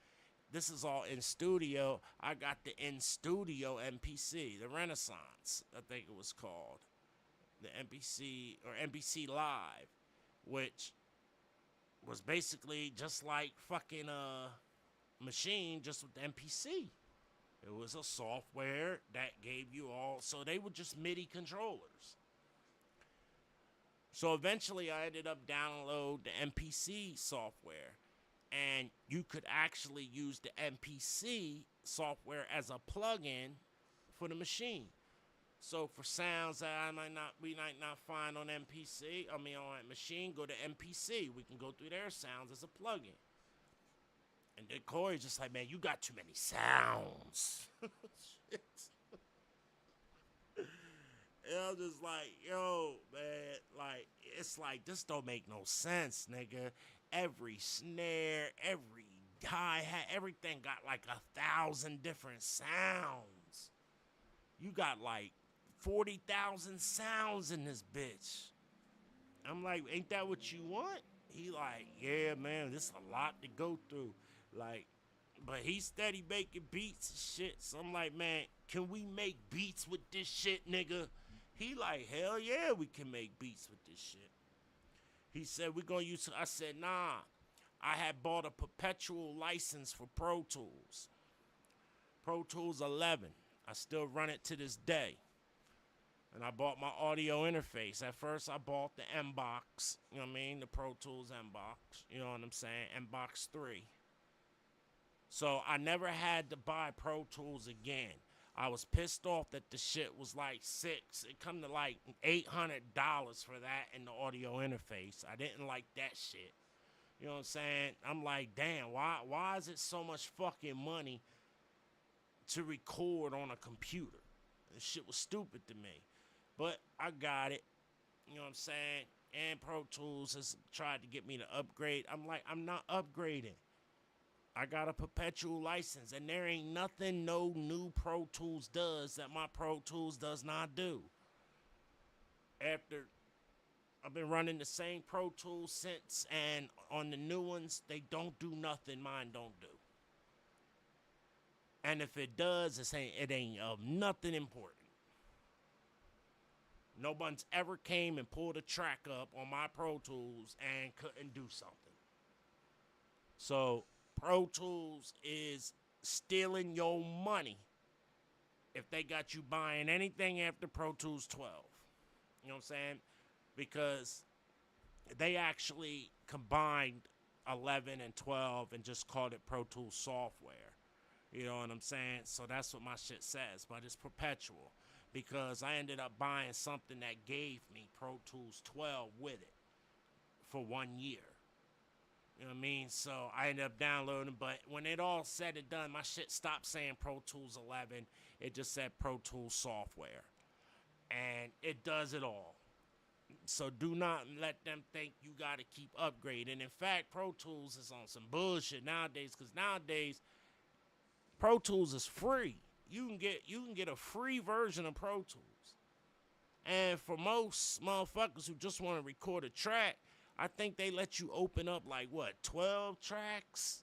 this is all in studio. I got the in studio MPC, the Renaissance, I think it was called. The MPC or MPC Live, which was basically just like fucking machine, just with the MPC. It was a software that gave you all, so they were just MIDI controllers. So eventually I ended up download the MPC software. And you could actually use the MPC software as a plug-in for the machine. So for sounds that we might not find on MPC, on a machine, go to MPC. We can go through their sounds as a plug-in. And then Corey's just like, man, you got too many sounds. Shit. And I'm just like, yo, man, like, it's like, this don't make no sense, nigga. Every snare, every hi-hat, everything got like 1,000 different sounds. You got like 40,000 sounds in this bitch. I'm like, ain't that what you want? He like, yeah, man, this is a lot to go through. Like, but he steady making beats and shit. So I'm like, man, can we make beats with this shit, nigga? He like, hell yeah, we can make beats with this shit. He said, we're going to use, I said, nah. I had bought a perpetual license for Pro Tools. Pro Tools 11. I still run it to this day. And I bought my audio interface. At first, I bought the M.A.K, you know what I mean? The Pro Tools M.A.K, you know what I'm saying? M.A.K 3. So I never had to buy Pro Tools again. I was pissed off that the shit was like $6. It come to like $800 for that and the audio interface. I didn't like that shit. You know what I'm saying? I'm like, damn, why is it so much fucking money to record on a computer? This shit was stupid to me. But I got it. You know what I'm saying? And Pro Tools has tried to get me to upgrade. I'm like, I'm not upgrading. I got a perpetual license, and there ain't nothing no new Pro Tools does that my Pro Tools does not do. After I've been running the same Pro Tools since, and on the new ones, they don't do nothing mine don't do. And if it does, it ain't of nothing important. No one's ever came and pulled a track up on my Pro Tools and couldn't do something. So Pro Tools is stealing your money if they got you buying anything after Pro Tools 12. You know what I'm saying? Because they actually combined 11 and 12 and just called it Pro Tools software. You know what I'm saying? So that's what my shit says, but it's perpetual. Because I ended up buying something that gave me Pro Tools 12 with it for 1 year. You know what I mean? So I ended up downloading, but when it all said and done, my shit stopped saying Pro Tools 11. It just said Pro Tools software. And it does it all. So do not let them think you got to keep upgrading. In fact, Pro Tools is on some bullshit nowadays, because nowadays Pro Tools is free. You can get a free version of Pro Tools. And for most motherfuckers who just want to record a track, I think they let you open up like, 12 tracks?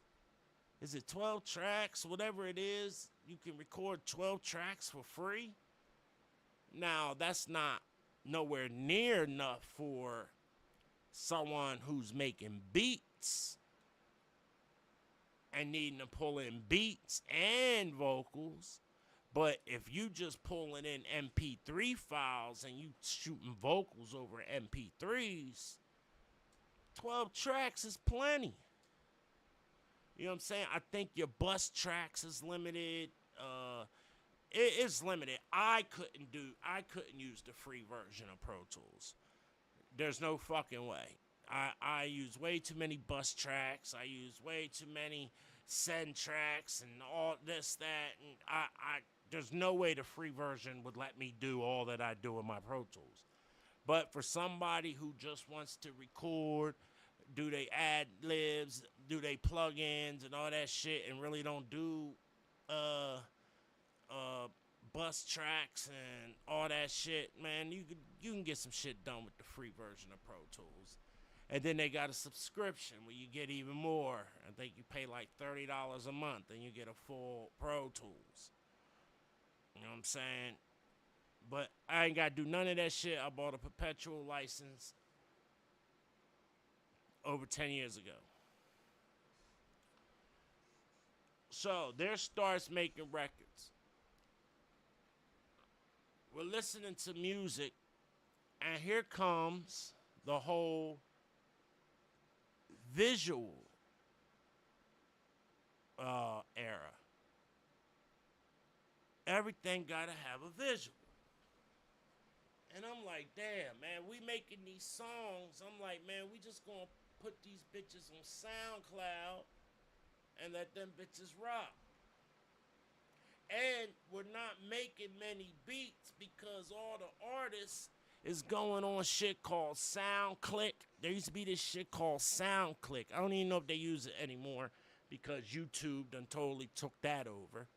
Is it 12 tracks? Whatever it is, you can record 12 tracks for free. Now, that's not nowhere near enough for someone who's making beats and needing to pull in beats and vocals. But if you just pulling in MP3 files and you shooting vocals over MP3s, 12 tracks is plenty. You know what I'm saying? I think your bus tracks is limited. It is limited. I couldn't use the free version of Pro Tools. There's no fucking way. I use way too many bus tracks. I use way too many send tracks and all this, that, and there's no way the free version would let me do all that I do in my Pro Tools. But for somebody who just wants to record, do they ad-libs, do they plug-ins and all that shit, and really don't do bus tracks and all that shit, man, you can get some shit done with the free version of Pro Tools. And then they got a subscription where you get even more. I think you pay like $30 a month and you get a full Pro Tools. You know what I'm saying? But I ain't got to do none of that shit. I bought a perpetual license over 10 years ago. So there starts making records. We're listening to music, and here comes the whole visual era. Everything gotta have a visual. And I'm like, damn, man, we making these songs. I'm like, man, we just gonna put these bitches on SoundCloud and let them bitches rock. And we're not making many beats because all the artists is going on shit called SoundClick. There used to be this shit called SoundClick. I don't even know if they use it anymore because YouTube done totally took that over.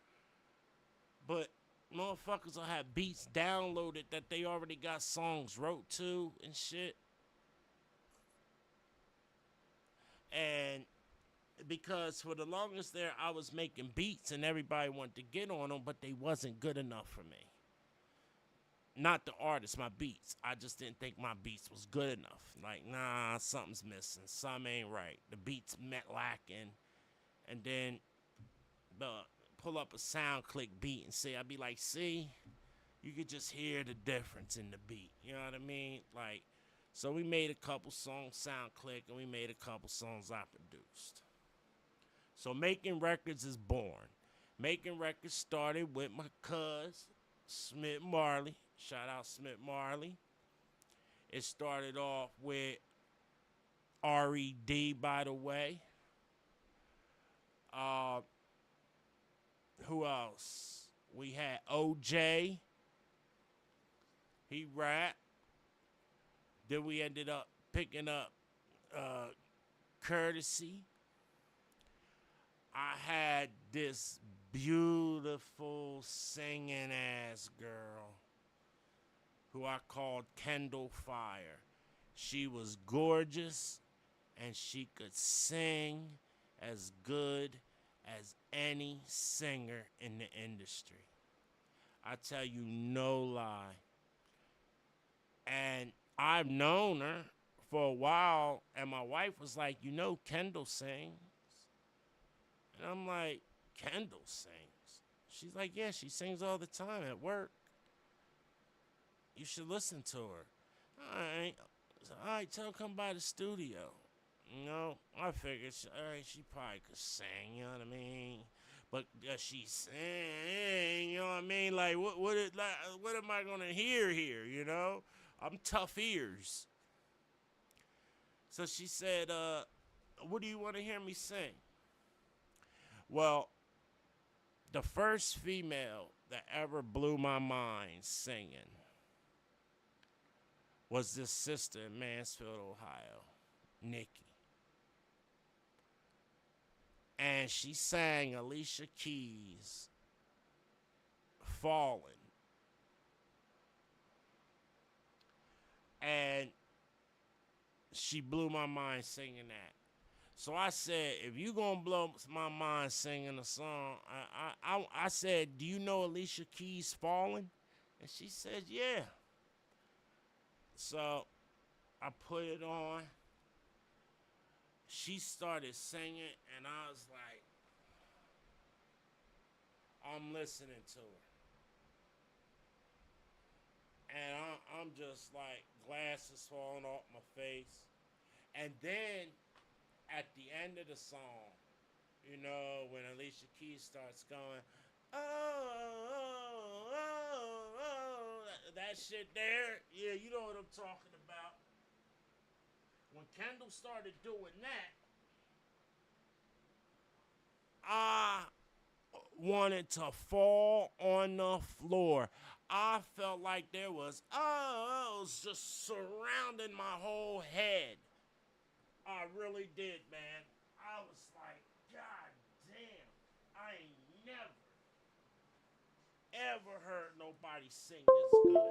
But motherfuckers will have beats downloaded that they already got songs wrote to and shit. And because for the longest there, I was making beats and everybody wanted to get on them, but they wasn't good enough for me. Not the artist, my beats. I just didn't think my beats was good enough. Like, nah, something's missing. Something ain't right. The beats met lacking. And then pull up a SoundClick beat and say, I'd be like, see, you could just hear the difference in the beat. You know what I mean? Like, so we made a couple songs SoundClick and we made a couple songs I produced. So Making Records is born. Making Records started with my cuz, Smith Marley. Shout out Smith Marley. It started off with R.E.D., by the way. Who else? We had O.J. He rapped. Then we ended up picking up Courtesy. I had this beautiful singing ass girl who I called Kendall Fire. She was gorgeous and she could sing as good as any singer in the industry. I tell you no lie. And I've known her for a while, and my wife was like, you know, Kendall sings. And I'm like, Kendall sings? She's like, yeah, she sings all the time at work. You should listen to her. All right, tell her come by the studio. You know, I figured, all right, she probably could sing, you know what I mean? But does she sing, you know what I mean? Like, what am I going to hear here, you know? I'm tough ears. So she said, what do you want to hear me sing? Well, the first female that ever blew my mind singing was this sister in Mansfield, Ohio, Nikki. And she sang Alicia Keys' Fallen. And she blew my mind singing that. So I said, if you gonna blow my mind singing a song, I said, do you know Alicia Keys' Fallen? And she said, yeah. So I put it on. She started singing, and I was like, I'm listening to her. And I'm just like, glasses falling off my face. And then at the end of the song, you know, when Alicia Keys starts going, that shit there, yeah, you know what I'm talking about. When Kendall started doing that, I wanted to fall on the floor. I felt like there was, it was just surrounding my whole head. I really did, man. I was like, God damn, I ain't never, ever heard nobody sing this good.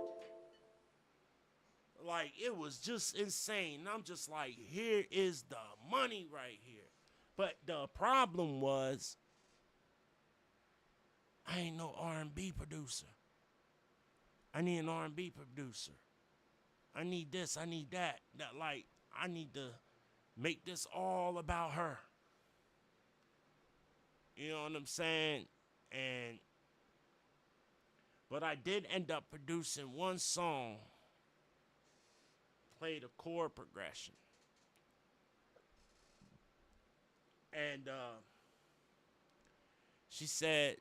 Like, it was just insane. I'm just like, here is the money right here. But the problem was, I ain't no R&B producer. I need an R&B producer. I need this, I need that. Like, I need to make this all about her. You know what I'm saying? But I did end up producing one song, played a chord progression. And She said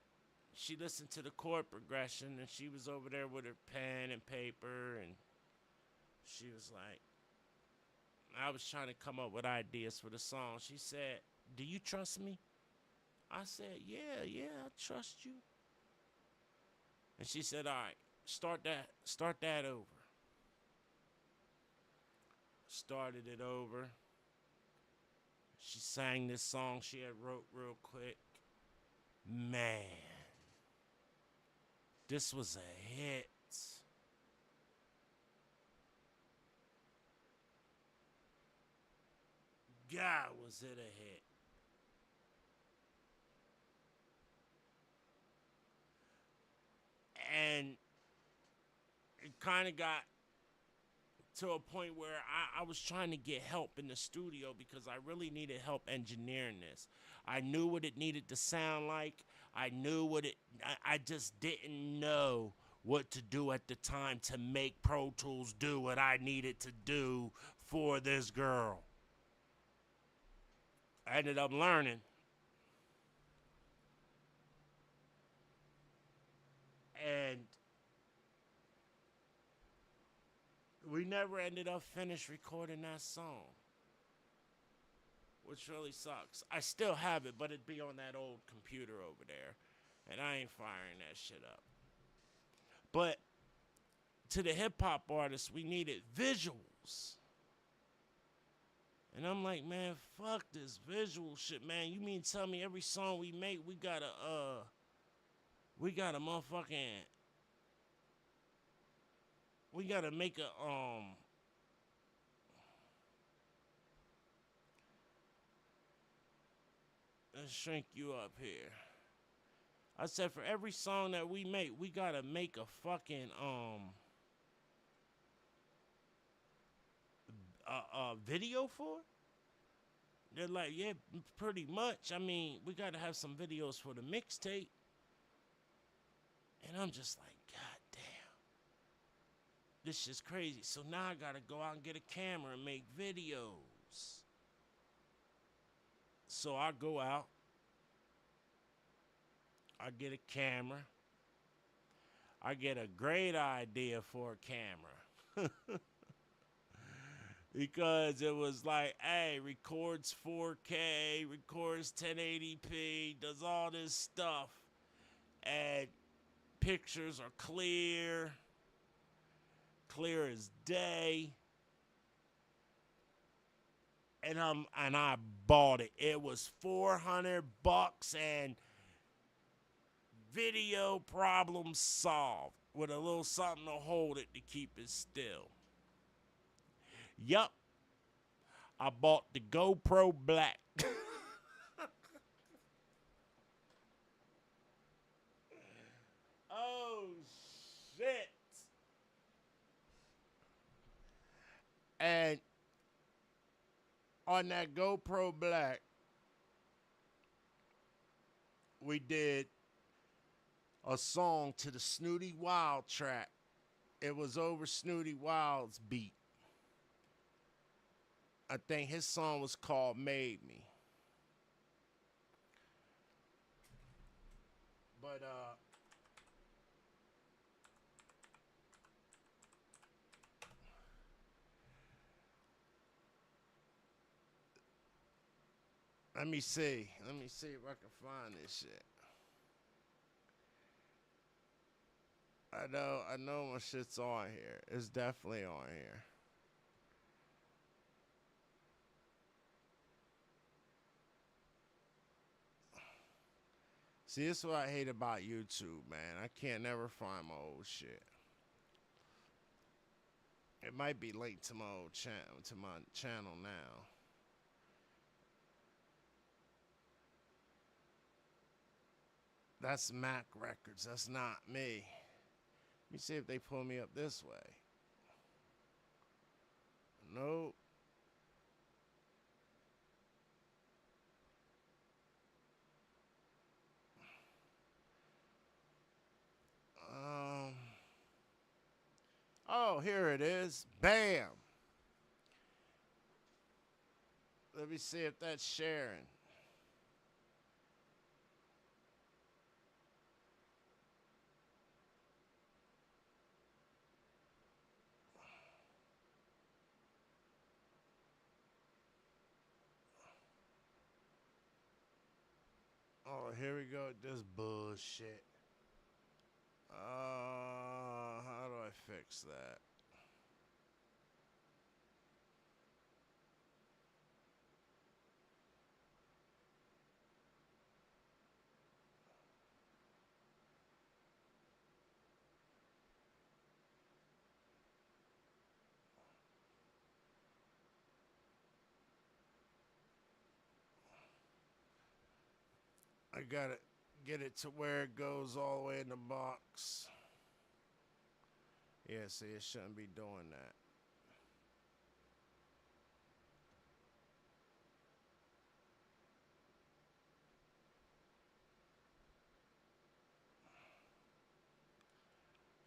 she listened to the chord progression and she was over there with her pen and paper and she was like, I was trying to come up with ideas for the song. She said, "Do you trust me?" I said, yeah, I trust you. And she said, "All right, start that over." Started it over. She sang this song she had wrote real quick. Man, this was a hit. God, was it a hit. And it kind of got to a point where I was trying to get help in the studio because I really needed help engineering this. I knew what it needed to sound like. I knew what I just didn't know what to do at the time to make Pro Tools do what I needed to do for this girl. I ended up learning. And we never ended up finished recording that song, which really sucks. I still have it, but it'd be on that old computer over there, and I ain't firing that shit up. But to the hip hop artists, we needed visuals. And I'm like, man, fuck this visual shit, man. You mean tell me every song we make, we gotta motherfucking, we gotta make let's shrink you up here. I said for every song that we make, we gotta make a fucking video for it? They're like, yeah, pretty much. I mean, we gotta have some videos for the mixtape. And I'm just like, God damn, this shit's crazy. So now I gotta go out and get a camera and make videos. So I go out, I get a camera, I get a great idea for a camera. Because it was like, hey, records 4K, records 1080p, does all this stuff, and pictures are clear as day. And I bought it. It was $400 and video problem solved with a little something to hold it to keep it still. Yup. I bought the GoPro Black. Oh shit. And on that GoPro Black, we did a song to the Snooty Wild track. It was over Snooty Wild's beat. I think his song was called Made Me. But let me see. Let me see if I can find this shit. I know my shit's on here. It's definitely on here. See, this is what I hate about YouTube, man. I can't never find my old shit. It might be linked to my old channel, to my channel now. That's M.A.K Records. That's not me. Let me see if they pull me up this way. Nope. Um. Oh, here it is. Bam. Let me see if that's sharing. Oh, here we go with this bullshit. How do I fix that? I gotta get it to where it goes all the way in the box. Yeah, see, it shouldn't be doing that.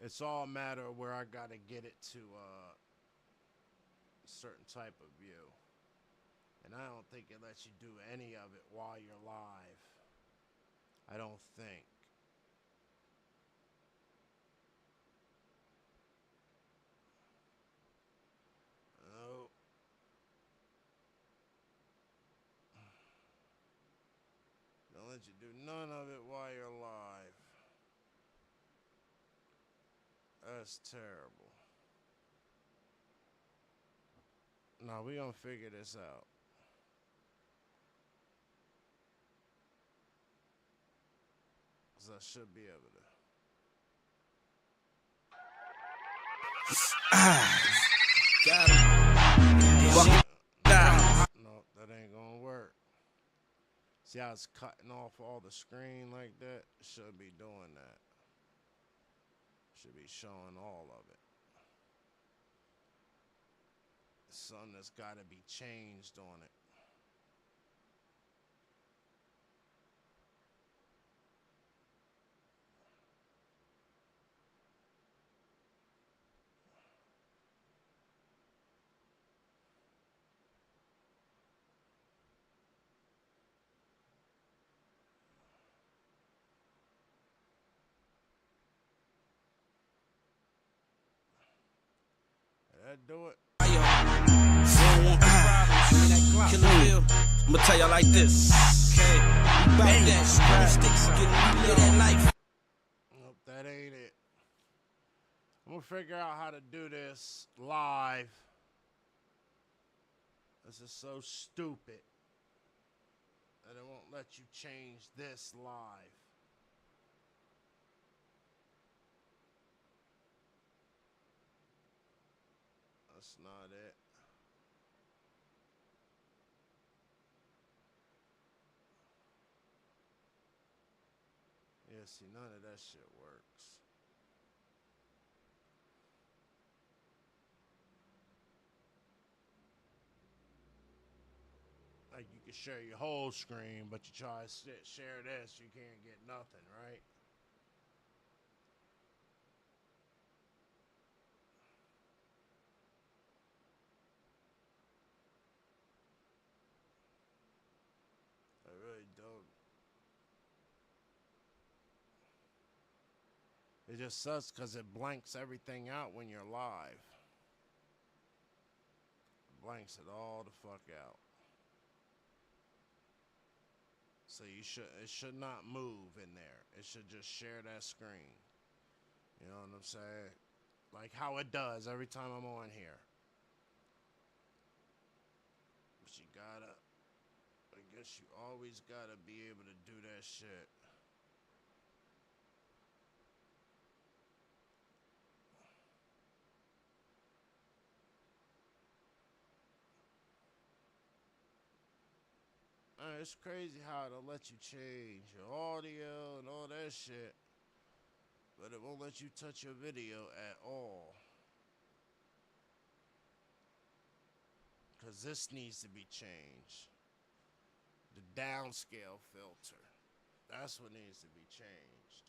It's all a matter of where I gotta get it to a certain type of view. And I don't think it lets you do any of it while you're live. I don't think. Oh, don't let you do none of it while you're live. That's terrible. No, we gonna figure this out. Cause I should be able to. Got him. Walk down. No, that ain't gonna work. See how it's cutting off all the screen like that? It should be doing that. Should be showing all of it. Something that's gotta be changed on it. Did that do it? I'ma tell y'all like this. Okay, about that sticks, getting rid of that life. Nope, that ain't it. I'm gonna figure out how to do this live. This is so stupid that it won't let you change this live. That's not it. Yeah, see, none of that shit works. Like, you can share your whole screen, but you try to share this, you can't get nothing, right? I really don't. It just sucks because it blanks everything out when you're live. It blanks it all the fuck out. So it should not move in there. It should just share that screen. You know what I'm saying? Like how it does every time I'm on here. But you gotta, I guess you always gotta be able to do that shit. It's crazy how it'll let you change your audio and all that shit, but it won't let you touch your video at all. Because this needs to be changed. The downscale filter. That's what needs to be changed.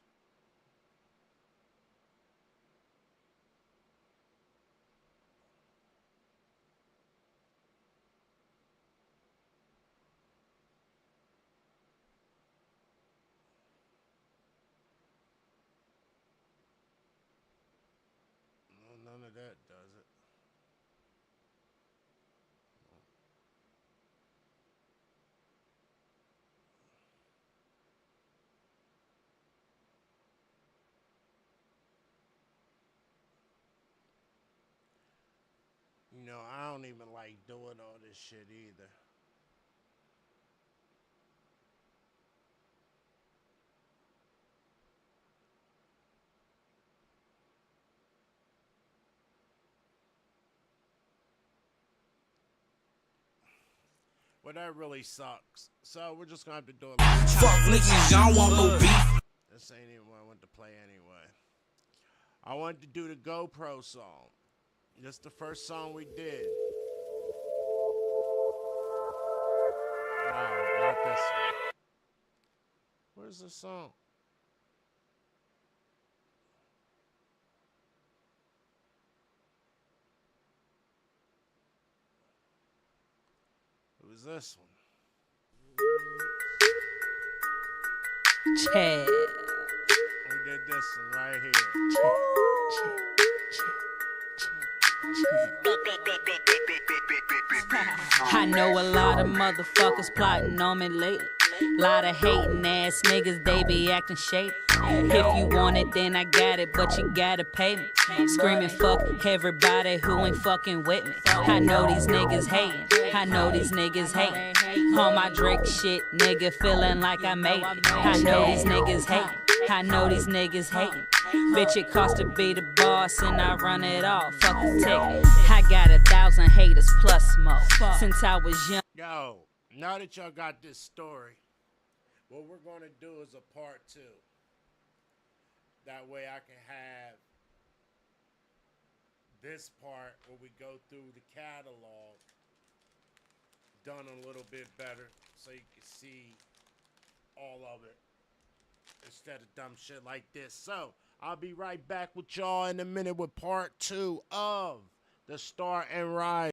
No, none of that does it. You know, I don't even like doing all this shit either. Well, that really sucks. So we're just gonna have to do it like Fuck niggas, y'all want no beef. this. Ain't even what I want to play anyway. I wanted to do the GoPro song. This the first song we did. No, not this one. Where's the song? It was this one. Chad. We did this one right here. I know a lot of motherfuckers plotting on me lately. Lot of hating ass niggas, they be acting shady. If you want it, then I got it, but you gotta pay me. Screaming fuck everybody who ain't fucking with me. I know these niggas hating, I know these niggas hating. On my Drake shit, nigga feeling like I made it. I know these niggas hating, I know these niggas hating. Bitch, it cost to be the boss and I run it all. Fuck the ticket. I got 1,000 haters plus more since I was young. Yo, now that y'all got this story, what we're gonna do is a part 2. That way I can have this part where we go through the catalog done a little bit better so you can see all of it instead of dumb shit like this. So I'll be right back with y'all in a minute with part 2 of the Start and Rise.